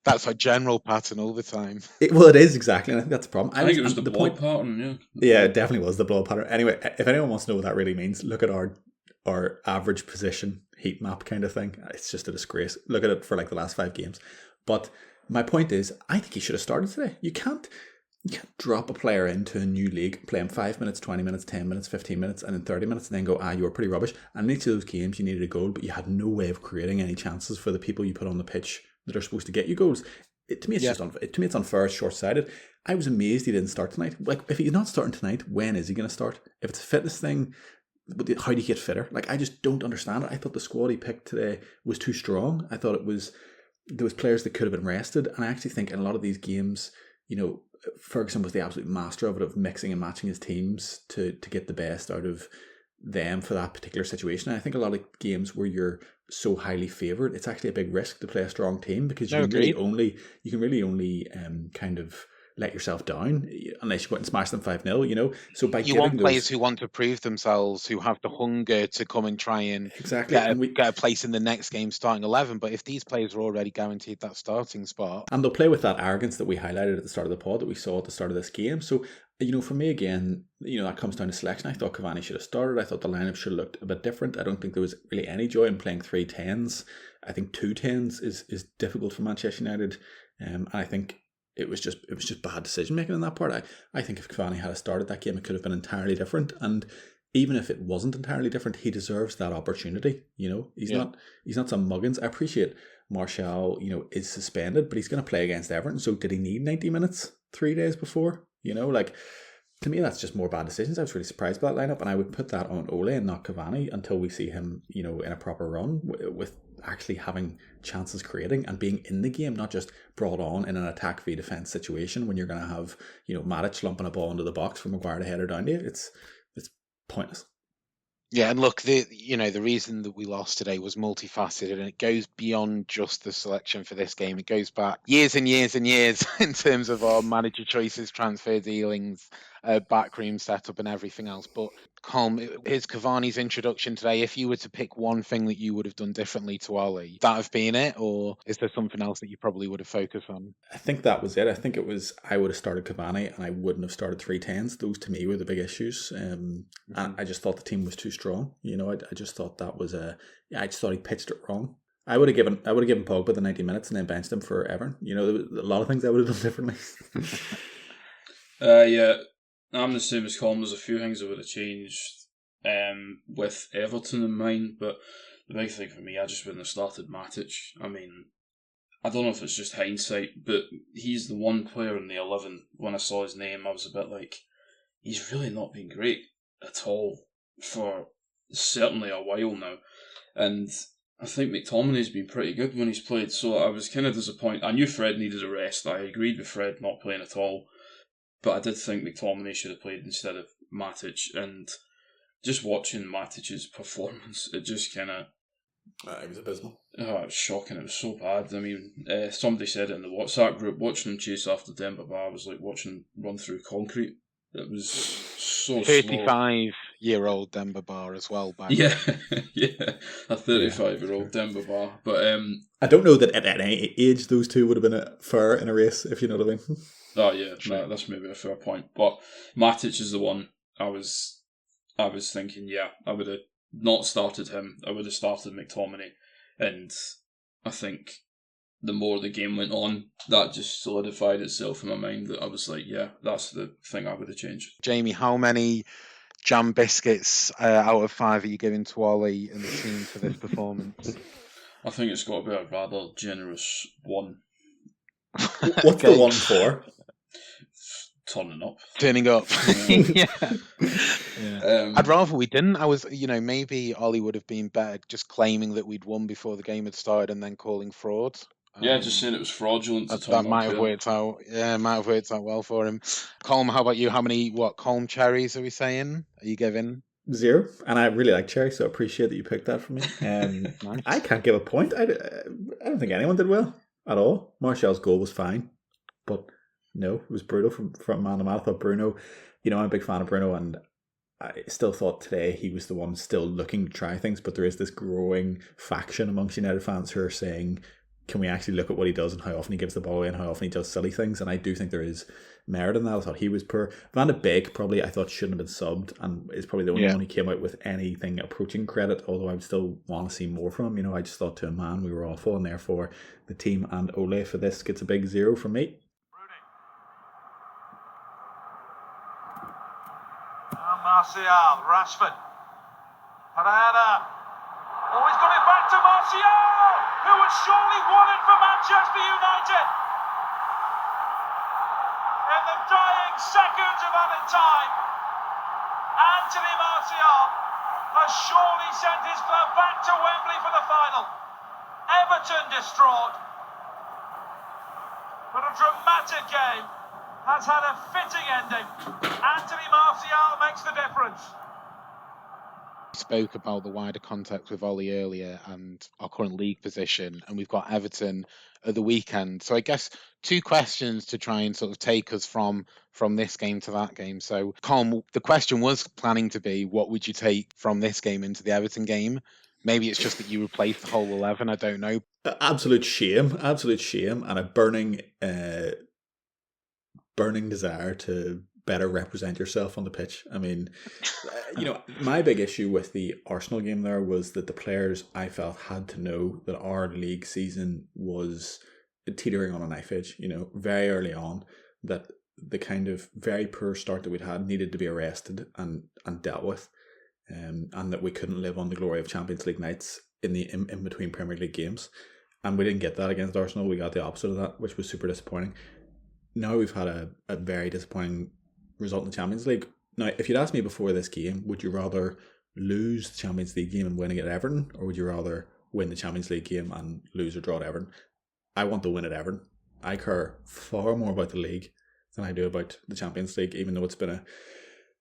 that's a general pattern all the time. It is exactly, and I think that's the problem. I think it was the blow pattern, yeah. Yeah, it definitely was the blow pattern. Anyway, if anyone wants to know what that really means, look at our average position heat map kind of thing. It's just a disgrace. Look at it for like the last 5 games. But my point is, I think he should have started today. You can't drop a player into a new league, play him 5 minutes, 20 minutes, 10 minutes, 15 minutes, and then 30 minutes, and then go, you were pretty rubbish. And in each of those games, you needed a goal, but you had no way of creating any chances for the people you put on the pitch that are supposed to get you goals. To me, it's unfair, it's short-sighted. I was amazed he didn't start tonight. Like, if he's not starting tonight, when is he going to start? If it's a fitness thing, how do you get fitter? Like, I just don't understand it. I thought the squad he picked today was too strong. I thought there was players that could have been rested, and I actually think in a lot of these games, Ferguson was the absolute master of it, of mixing and matching his teams to get the best out of them for that particular situation. And I think a lot of games where you're so highly favoured, it's actually a big risk to play a strong team, because you can really only kind of let yourself down unless you go out and smash them 5-0, So by you want players who want to prove themselves, who have the hunger to come and try and get a place in the next game starting 11. But if these players are already guaranteed that starting spot, and they'll play with that arrogance that we highlighted at the start of the pod, that we saw at the start of this game. So for me again, that comes down to selection. I thought Cavani should have started. I thought the lineup should have looked a bit different. I don't think there was really any joy in playing 3 10s. I think 2 10s is difficult for Manchester United, and I think it was just bad decision making on that part. I think if Cavani had started that game, it could have been entirely different. And even if it wasn't entirely different, he deserves that opportunity. He's not some muggins. I appreciate Martial, is suspended, but he's going to play against Everton. So did he need 90 minutes 3 days before? To me, that's just more bad decisions. I was really surprised by that lineup, and I would put that on Ole and not Cavani until we see him, in a proper run with actually having chances creating and being in the game, not just brought on in an attack v defence situation when you're going to have, Matic lumping a ball into the box for Maguire to header down to you. It's pointless. Yeah, and look, the reason that we lost today was multifaceted, and it goes beyond just the selection for this game. It goes back years and years and years in terms of our manager choices, transfer dealings, backroom setup, and everything else. But Colm, here's Cavani's introduction today. If you were to pick one thing that you would have done differently to Oli, that have been it, or is there something else that you probably would have focused on? I think that was it. I think it was, I would have started Cavani and I wouldn't have started 3 10s. Those to me were the big issues. And I just thought the team was too strong. I just thought that was I just thought he pitched it wrong. I would have given Pogba the 90 minutes and then benched him for Everton. There was a lot of things I would have done differently. Yeah. I'm the same as Colm. There's a few things I would have changed with Everton in mind, but the big thing for me, I just wouldn't have started Matic. I mean, I don't know if it's just hindsight, but he's the one player in the 11. When I saw his name, I was a bit like, he's really not been great at all for certainly a while now. And I think McTominay's been pretty good when he's played, so I was kind of disappointed. I knew Fred needed a rest. I agreed with Fred not playing at all. But I did think McTominay should have played instead of Matic, and just watching Matic's performance, it just kind of... it was abysmal. Oh, it was shocking. It was so bad. I mean, somebody said it in the WhatsApp group, watching him chase after Demba Ba was like watching him run through concrete. It was so 35-year-old Demba Ba as well. Yeah, a 35-year-old Demba Ba. But I don't know that at any age those two would have been fair in a race, if you know what I mean. Oh yeah, no, that's maybe a fair point. But Matic is the one I was thinking, I would have not started him. I would have started McTominay. And I think the more the game went on, that just solidified itself in my mind that I was like, that's the thing I would have changed. Jamie, how many jam biscuits out of 5 are you giving to Oli and the team for this performance? I think it's got to be a rather generous 1. What's the 1 for? Turning up. Yeah. I'd rather we didn't. I was, maybe Ollie would have been better just claiming that we'd won before the game had started and then calling fraud. Just saying it was fraudulent. That might have worked out. Yeah, it might have worked out well for him. Colm, how about you? How many Colm cherries are we saying? Are you giving? 0, and I really like cherry, so I appreciate that you picked that for me. Nice. I can't give a point. I don't think anyone did well. at all. Martial's goal was fine, but no, it was brutal from man to man. I thought Bruno, I'm a big fan of Bruno, and I still thought today he was the one still looking to try things, but there is this growing faction amongst United fans who are saying, can we actually look at what he does and how often he gives the ball away and how often he does silly things? And I do think there is merit in that. I thought he was poor. Van de Beek probably I thought shouldn't have been subbed, and is probably the only one who came out with anything approaching credit, although I would still want to see more from him. I just thought to a man we were awful, and therefore the team and Ole for this gets a big 0 from me. Martial, Rashford, Pereira. Oh, he's got it back to Martial, who has surely won it for Manchester United. In the dying seconds of added time, Anthony Martial has surely sent his club back to Wembley for the final. Everton distraught, but a dramatic game has had a fitting ending. Anthony Martial makes the difference. Spoke about the wider context with Ollie earlier and our current league position, and we've got Everton at the weekend. So I guess 2 questions to try and sort of take us from this game to that game. So Colm, the question was planning to be, what would you take from this game into the Everton game? Maybe it's just that you replaced the whole 11, I don't know. Absolute shame, and a burning desire to better represent yourself on the pitch. I mean, my big issue with the Arsenal game there was that the players, I felt, had to know that our league season was teetering on a knife edge, very early on, that the kind of very poor start that we'd had needed to be arrested and dealt with, and that we couldn't live on the glory of Champions League nights in between Premier League games. And we didn't get that against Arsenal. We got the opposite of that, which was super disappointing. Now we've had a very disappointing result in the Champions League. Now, if you'd asked me before this game, would you rather lose the Champions League game and win at Everton, or would you rather win the Champions League game and lose or draw at Everton? I want to win at Everton. I care far more about the league than I do about the Champions League, even though it's been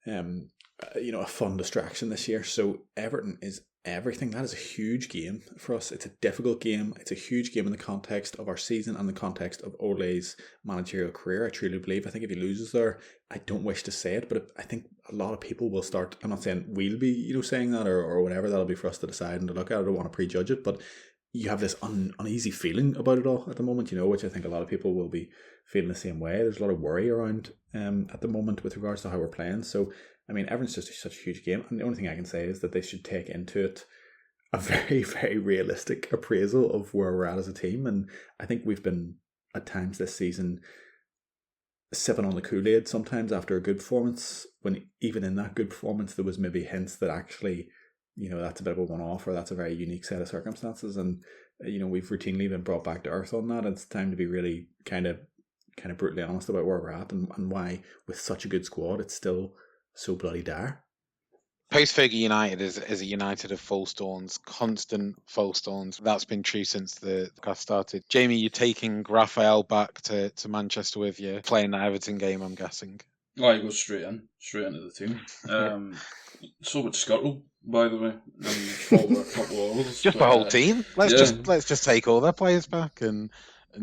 a fun distraction this year. So Everton is everything. That is a huge game for us. It's a difficult game. It's a huge game in the context of our season and the context of Ole's managerial career. I truly believe. I think if he loses there, I don't wish to say it, but I think a lot of people will start. I'm not saying we'll be, saying that or whatever. That'll be for us to decide and to look at. I don't want to prejudge it, but you have this uneasy feeling about it all at the moment, which I think a lot of people will be feeling the same way. There's a lot of worry around at the moment with regards to how we're playing. So, I mean, Everton's just such a huge game. And the only thing I can say is that they should take into it a very, very realistic appraisal of where we're at as a team. And I think we've been, at times this season, sipping on the Kool-Aid sometimes after a good performance, when even in that good performance, there was maybe hints that actually, that's a bit of a one-off, or that's a very unique set of circumstances. And, we've routinely been brought back to earth on that. It's time to be really kind of brutally honest about where we're at and why, with such a good squad, it's still so bloody dire. Post-Fergie United is a United of false dawns, constant false dawns. That's been true since the cast started. Jamie, you're taking Raphael back to Manchester with you, playing that Everton game, I'm guessing. I go straight into the team. So much scuttle, by the way. Over a couple of hours. Just the whole team. Let's just take all their players back and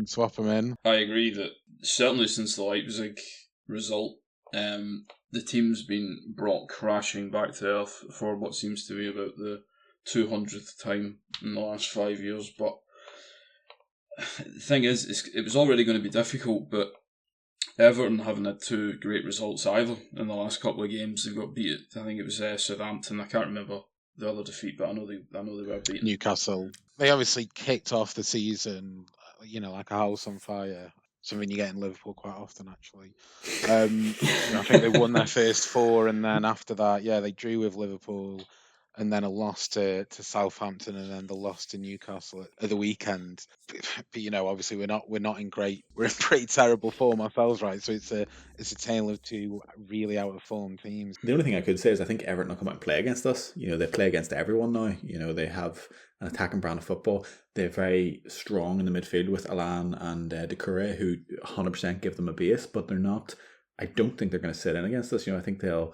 swap them in. I agree that certainly since the Leipzig result, the team's been brought crashing back to earth for what seems to be about the 200th time in the last 5 years. But the thing is, it was already going to be difficult, but Everton haven't had 2 great results either in the last couple of games. They got beat. I think it was Southampton. I can't remember the other defeat, but I know they were beaten. Newcastle. They obviously kicked off the season, like a house on fire. Something you get in Liverpool quite often, actually. I think they won their first 4, and then after that, they drew with Liverpool, and then a loss to Southampton, and then the loss to Newcastle at the weekend. But obviously we're not in pretty terrible form ourselves, right? So it's a tale of 2 really out of form teams. The only thing I could say is I think Everton will come out and play against us. They play against everyone now. They have an attacking brand of football. They're very strong in the midfield with Alan and Doucouré, who 100% give them a base, but they're not. I don't think they're going to sit in against us. I think they'll,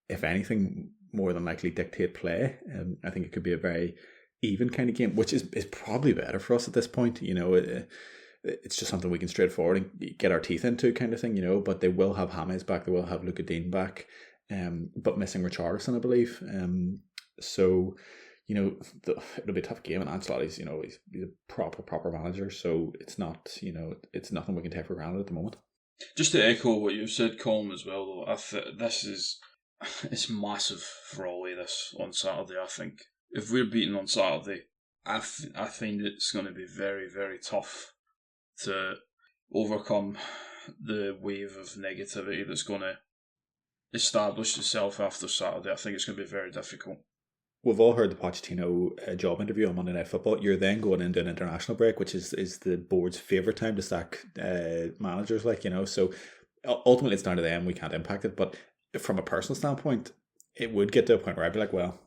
if anything, more than likely dictate play. I think it could be a very even kind of game, which is probably better for us at this point. it's just something we can straightforward and get our teeth into kind of thing, but they will have James back, they will have Luca Dean back, but missing Richarlison, I believe. So, it'll be a tough game, and Ancelotti's, he's a proper manager, so it's not, it's nothing we can take for granted at the moment. Just to echo what you've said, Colm, as well, though, it's massive for Ollie this on Saturday, I think. If we're beaten on Saturday, I find it's going to be very, very tough to overcome the wave of negativity that's going to establish itself after Saturday. I think it's going to be very difficult. We've all heard the Pochettino job interview on Monday Night Football. You're then going into an international break, which is the board's favourite time to sack managers, so ultimately it's down to them. We can't impact it, but from a personal standpoint, it would get to a point where I'd be like, well,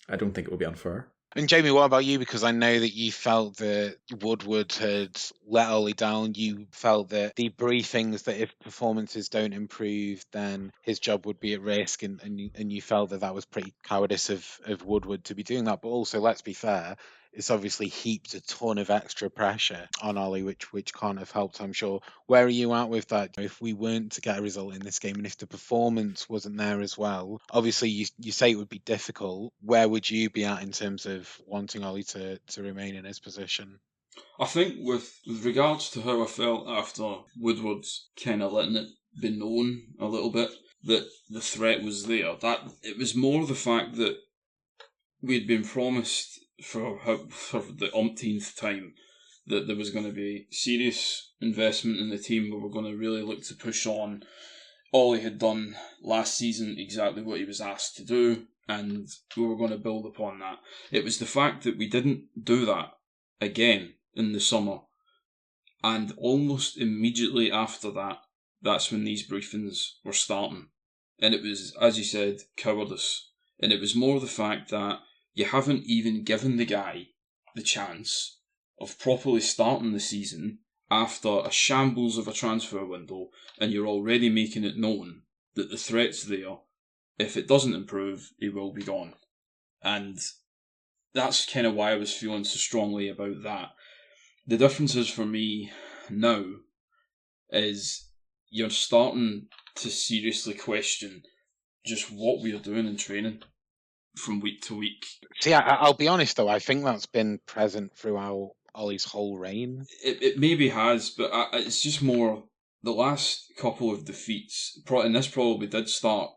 I don't think it would be unfair. And Jamie, what about you? Because I know that you felt that Woodward had let Ollie down. You felt that the briefings that if performances don't improve, then his job would be at risk, and you felt that was pretty cowardice of Woodward to be doing that. But also, let's be fair, it's obviously heaped a ton of extra pressure on Ollie, which can't have helped, I'm sure. Where are you at with that? If we weren't to get a result in this game, and if the performance wasn't there as well, obviously you say it would be difficult. Where would you be at in terms of wanting Ollie to remain in his position? I think with regards to how I felt after Woodward's kind of letting it be known a little bit that the threat was there, that it was more the fact that we'd been promised for the umpteenth time that there was going to be serious investment in the team, where we're going to really look to push on. Ollie had done last season exactly what he was asked to do, and we were going to build upon that. It was the fact that we didn't do that again in the summer, and almost immediately after that, that's when these briefings were starting. And it was, as you said, cowardice. And it was more the fact that you haven't even given the guy the chance of properly starting the season after a shambles of a transfer window, and you're already making it known that the threat's there. If it doesn't improve, he will be gone. And that's kind of why I was feeling so strongly about that. The difference is for me now is you're starting to seriously question just what we're doing in training from week to week. See, I'll be honest though, I think that's been present throughout Ollie's whole reign. It maybe has, but it's just more the last couple of defeats, and this probably did start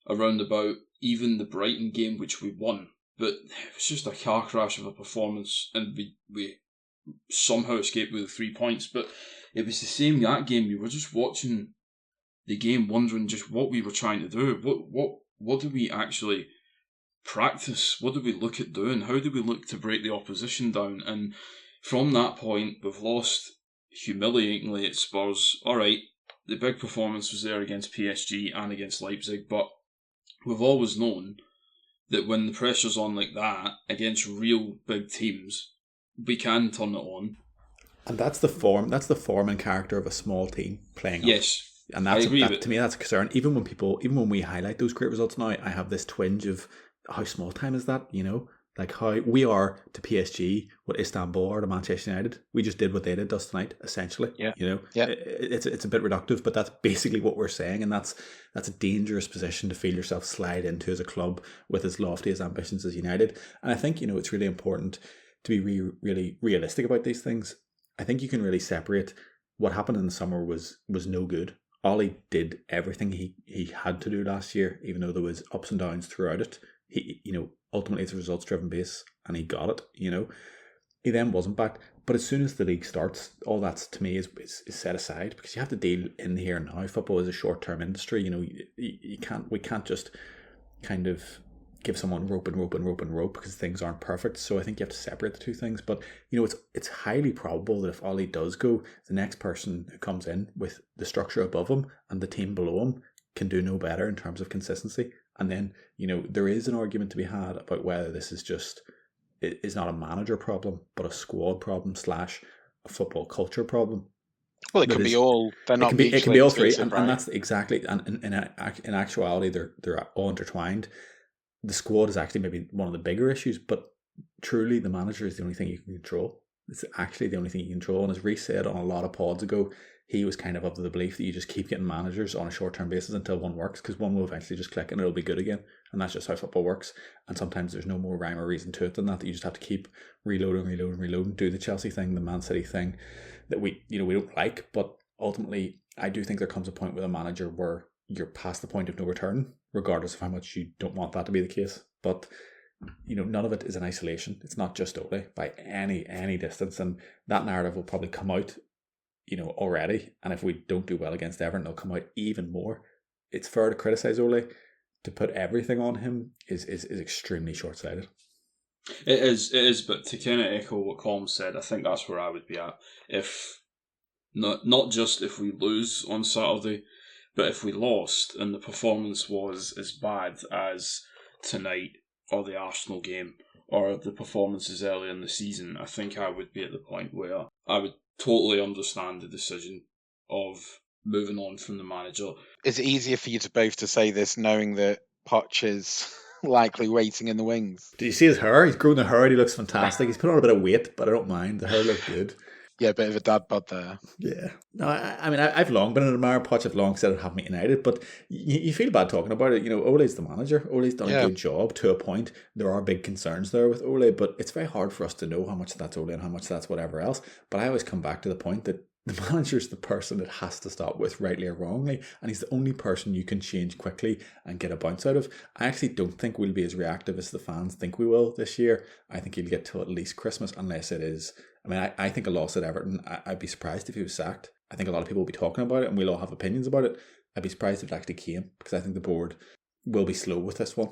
around about even the Brighton game, which we won, but it was just a car crash of a performance, and we somehow escaped with the 3 points. But it was the same that game. You were just watching the game, wondering just what we were trying to do. What do we actually practice? What do we look at doing? How do we look to break the opposition down? And from that point, we've lost humiliatingly at Spurs. Alright, the big performance was there against PSG and against Leipzig, but we've always known that when the pressure's on like that, against real big teams, we can turn it on. And that's the form and character of a small team playing up. Yes. And to me, that's a concern. Even when we highlight those great results now, I have this twinge of how small time is that, like how we are to PSG, what Istanbul are to Manchester United. We just did what they did to us tonight, essentially. Yeah. It's a bit reductive, but that's basically what we're saying, and that's a dangerous position to feel yourself slide into as a club with as lofty as ambitions as United. And I think it's really important to be really realistic about these things. I think you can really separate what happened in the summer was no good. Ollie did everything he had to do last year, even though there was ups and downs throughout it. He, ultimately it's a results driven base, and he got it. He then wasn't backed, but as soon as the league starts, all that to me is set aside, because you have to deal in the here and now. Football is a short term industry. We can't just kind of give someone rope because things aren't perfect. So I think you have to separate the two things. But it's highly probable that if Ollie does go, the next person who comes in with the structure above him and the team below him can do no better in terms of consistency. And then there is an argument to be had about whether this is not a manager problem, but a squad problem / a football culture problem. Well, it could be all. They're not. It can be all three, and right? that's exactly. And in actuality, they're all intertwined. The squad is actually maybe one of the bigger issues, but truly the manager is the only thing you can control. It's actually the only thing you control. And as Reece said on a lot of pods ago, he was kind of the belief that you just keep getting managers on a short-term basis until one works, because one will eventually just click and it'll be good again. And that's just how football works. And sometimes there's no more rhyme or reason to it than that you just have to keep reloading, do the Chelsea thing, the Man City thing that we don't like. But ultimately, I do think there comes a point with a manager where you're past the point of no return, regardless of how much you don't want that to be the case. But none of it is in isolation. It's not just Ole by any distance, and that narrative will probably come out already. And if we don't do well against Everton, it'll come out even more. It's fair to criticise Ole. To put everything on him is extremely short-sighted. It is, but to kind of echo what Colm said, I think that's where I would be at. If not just if we lose on Saturday, but if we lost and the performance was as bad as tonight or the Arsenal game or the performances early in the season, I think I would be at the point where I would totally understand the decision of moving on from the manager. Is it easier for you to both to say this knowing that Poch is likely waiting in the wings? Did you see his hair? He's grown the hair. He looks fantastic. He's put on a bit of weight, but I don't mind. The hair looked good. Yeah, a bit of a dad bod there. Yeah. No, I mean, I've long been an admirer of Poch. I've long said I'd have him at United, but you feel bad talking about it. Ole's the manager. Ole's done a good job to a point. There are big concerns there with Ole, but it's very hard for us to know how much that's Ole and how much that's whatever else. But I always come back to the point that the manager's the person it has to stop with, rightly or wrongly, and he's the only person you can change quickly and get a bounce out of. I actually don't think we'll be as reactive as the fans think we will this year. I think he'll get till at least Christmas, unless it is... I mean, I think a loss at Everton, I'd be surprised if he was sacked. I think a lot of people will be talking about it, and we'll all have opinions about it. I'd be surprised if it actually came, because I think the board will be slow with this one.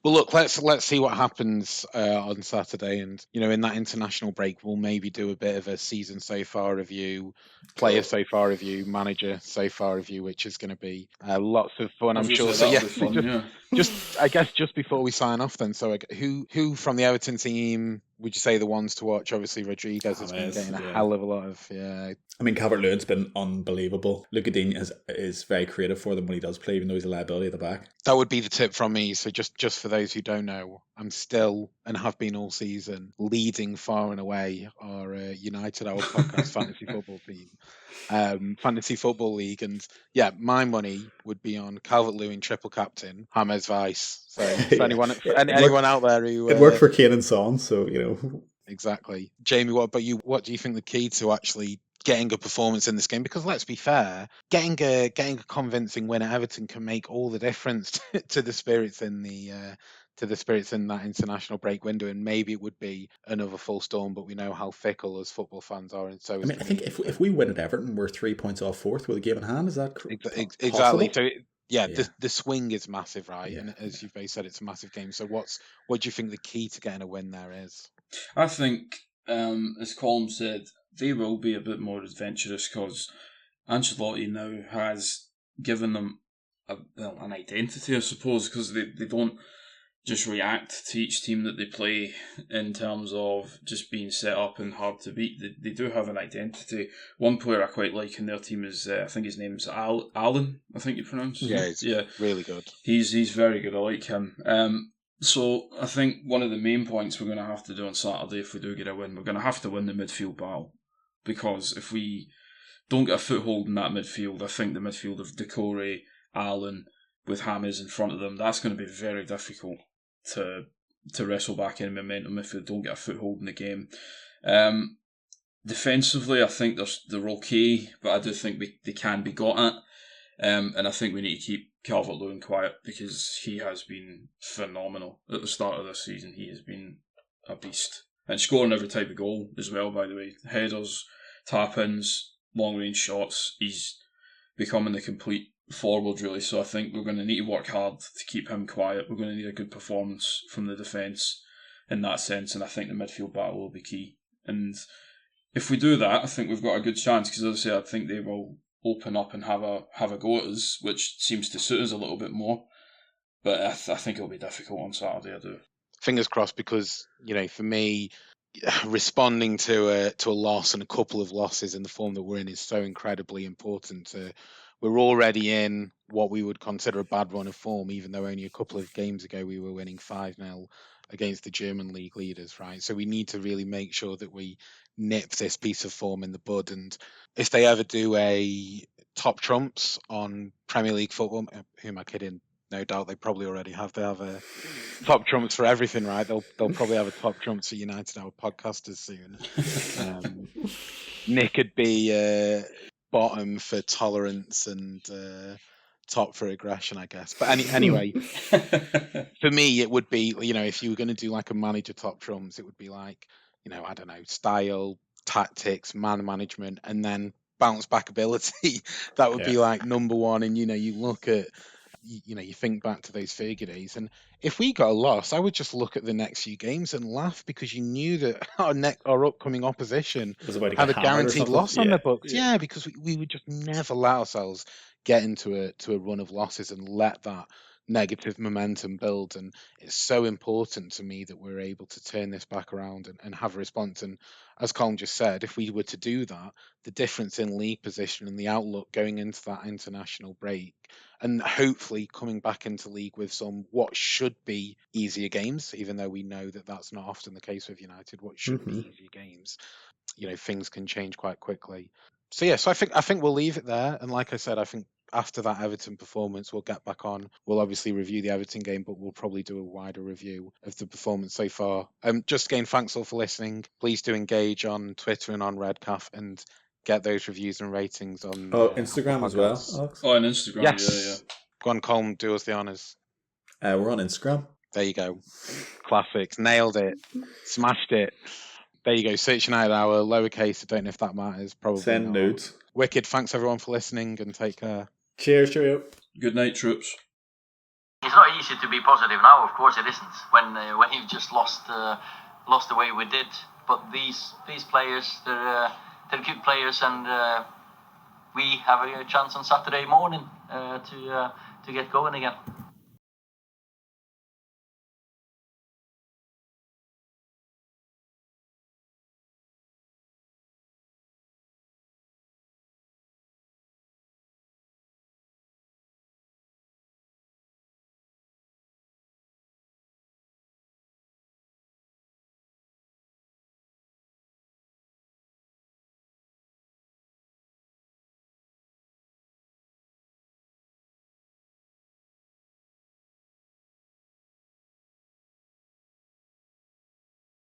Well, look, let's see what happens on Saturday, and in that international break, we'll maybe do a bit of a season so far review, player so far review, manager so far review, which is going to be lots of fun, I'm sure. So just before we sign off, then, so who from the Everton team would you say the ones to watch? Obviously, Rodriguez has been getting a hell of a lot of I mean, Calvert-Lewin's been unbelievable. Luca Digne is very creative for them when he does play, even though he's a liability at the back. That would be the tip from me. So just for those who don't know, I'm still, and have been all season, leading far and away our United Our Podcast fantasy football team, fantasy football league, and my money would be on Calvert-Lewin triple captain, James Weiss. So for anyone out there who it worked for Kane and Son, so exactly. Jamie, what about you? What do you think the key to actually getting a performance in this game? Because let's be fair, getting a convincing win at Everton can make all the difference to the spirits in that international break window, and maybe it would be another full storm, but we know how fickle as football fans are, and so. I think if we win at Everton, we're 3 points off fourth with a game in hand. Is that exactly? So the swing is massive, right? Yeah. And as you've both said, it's a massive game. So what do you think the key to getting a win there is? I think, as Colm said, they will be a bit more adventurous because Ancelotti now has given them an identity, I suppose, because they don't just react to each team that they play in terms of just being set up and hard to beat. They do have an identity. One player I quite like in their team is, I think his name's Alan, I think you pronounce it. Yeah, he's really good. He's very good. I like him. So I think one of the main points we're going to have to do on Saturday, if we do get a win, we're going to have to win the midfield battle. Because if we don't get a foothold in that midfield, I think the midfield of Decore, Allen, with James in front of them, that's going to be very difficult to wrestle back in momentum if they don't get a foothold in the game. Defensively, I think they're okay, but I do think they can be got at. And I think we need to keep Calvert-Lewin quiet because he has been phenomenal at the start of this season. He has been a beast. And scoring every type of goal as well, by the way. Headers, tap-ins, long-range shots. He's becoming the complete forward, really. So I think we're going to need to work hard to keep him quiet. We're going to need a good performance from the defence in that sense. And I think the midfield battle will be key. And if we do that, I think we've got a good chance. Because as I say, I think they will open up and have a go at us, which seems to suit us a little bit more. But I think it'll be difficult on Saturday, I do. Fingers crossed, because for me, responding to a loss and a couple of losses in the form that we're in is so incredibly important. We're already in what we would consider a bad run of form, even though only a couple of games ago we were winning 5-0 against the German league leaders, right? So we need to really make sure that we nip this piece of form in the bud. And if they ever do a top trumps on Premier League football, who am I kidding? No doubt they probably already have. They have a top trumps for everything, right? They'll probably have a top trumps for United, our podcasters soon. Nick would be bottom for tolerance and top for aggression, I guess. But anyway, for me, it would be, if you were going to do like a manager top trumps, it would be like, I don't know, style, tactics, man management, and then bounce back ability. That would be like number one. And you look at, you think back to those Fergie days, and if we got a loss, I would just look at the next few games and laugh, because you knew that our upcoming opposition had a guaranteed loss on the books. Yeah, because we would just never let ourselves get into a run of losses and let that negative momentum build. And it's so important to me that we're able to turn this back around and have a response. And as Colm just said, if we were to do that, the difference in league position and the outlook going into that international break, and hopefully coming back into league with some what should be easier games, even though we know that that's not often the case with United, what should be easier games, things can change quite quickly. So I think we'll leave it there. And like I said, I think after that Everton performance, we'll get back on. We'll obviously review the Everton game, but we'll probably do a wider review of the performance so far. Just again, thanks all for listening. Please do engage on Twitter and on Redcalf and get those reviews and ratings on Instagram as well, Alex. On Instagram, yes. Go on, Colm, do us the honours. We're on Instagram. There you go. Classics. Nailed it. Smashed it. There you go. Search United Hour, lowercase. I don't know if that matters. Probably Send not. nudes. Wicked. Thanks everyone for listening, and take care. Cheers, cheerio. Good night, troops. It's not easy to be positive now. Of course, it isn't. When you've just lost the way we did. But these players, they're good players, and we have a chance on Saturday morning to get going again.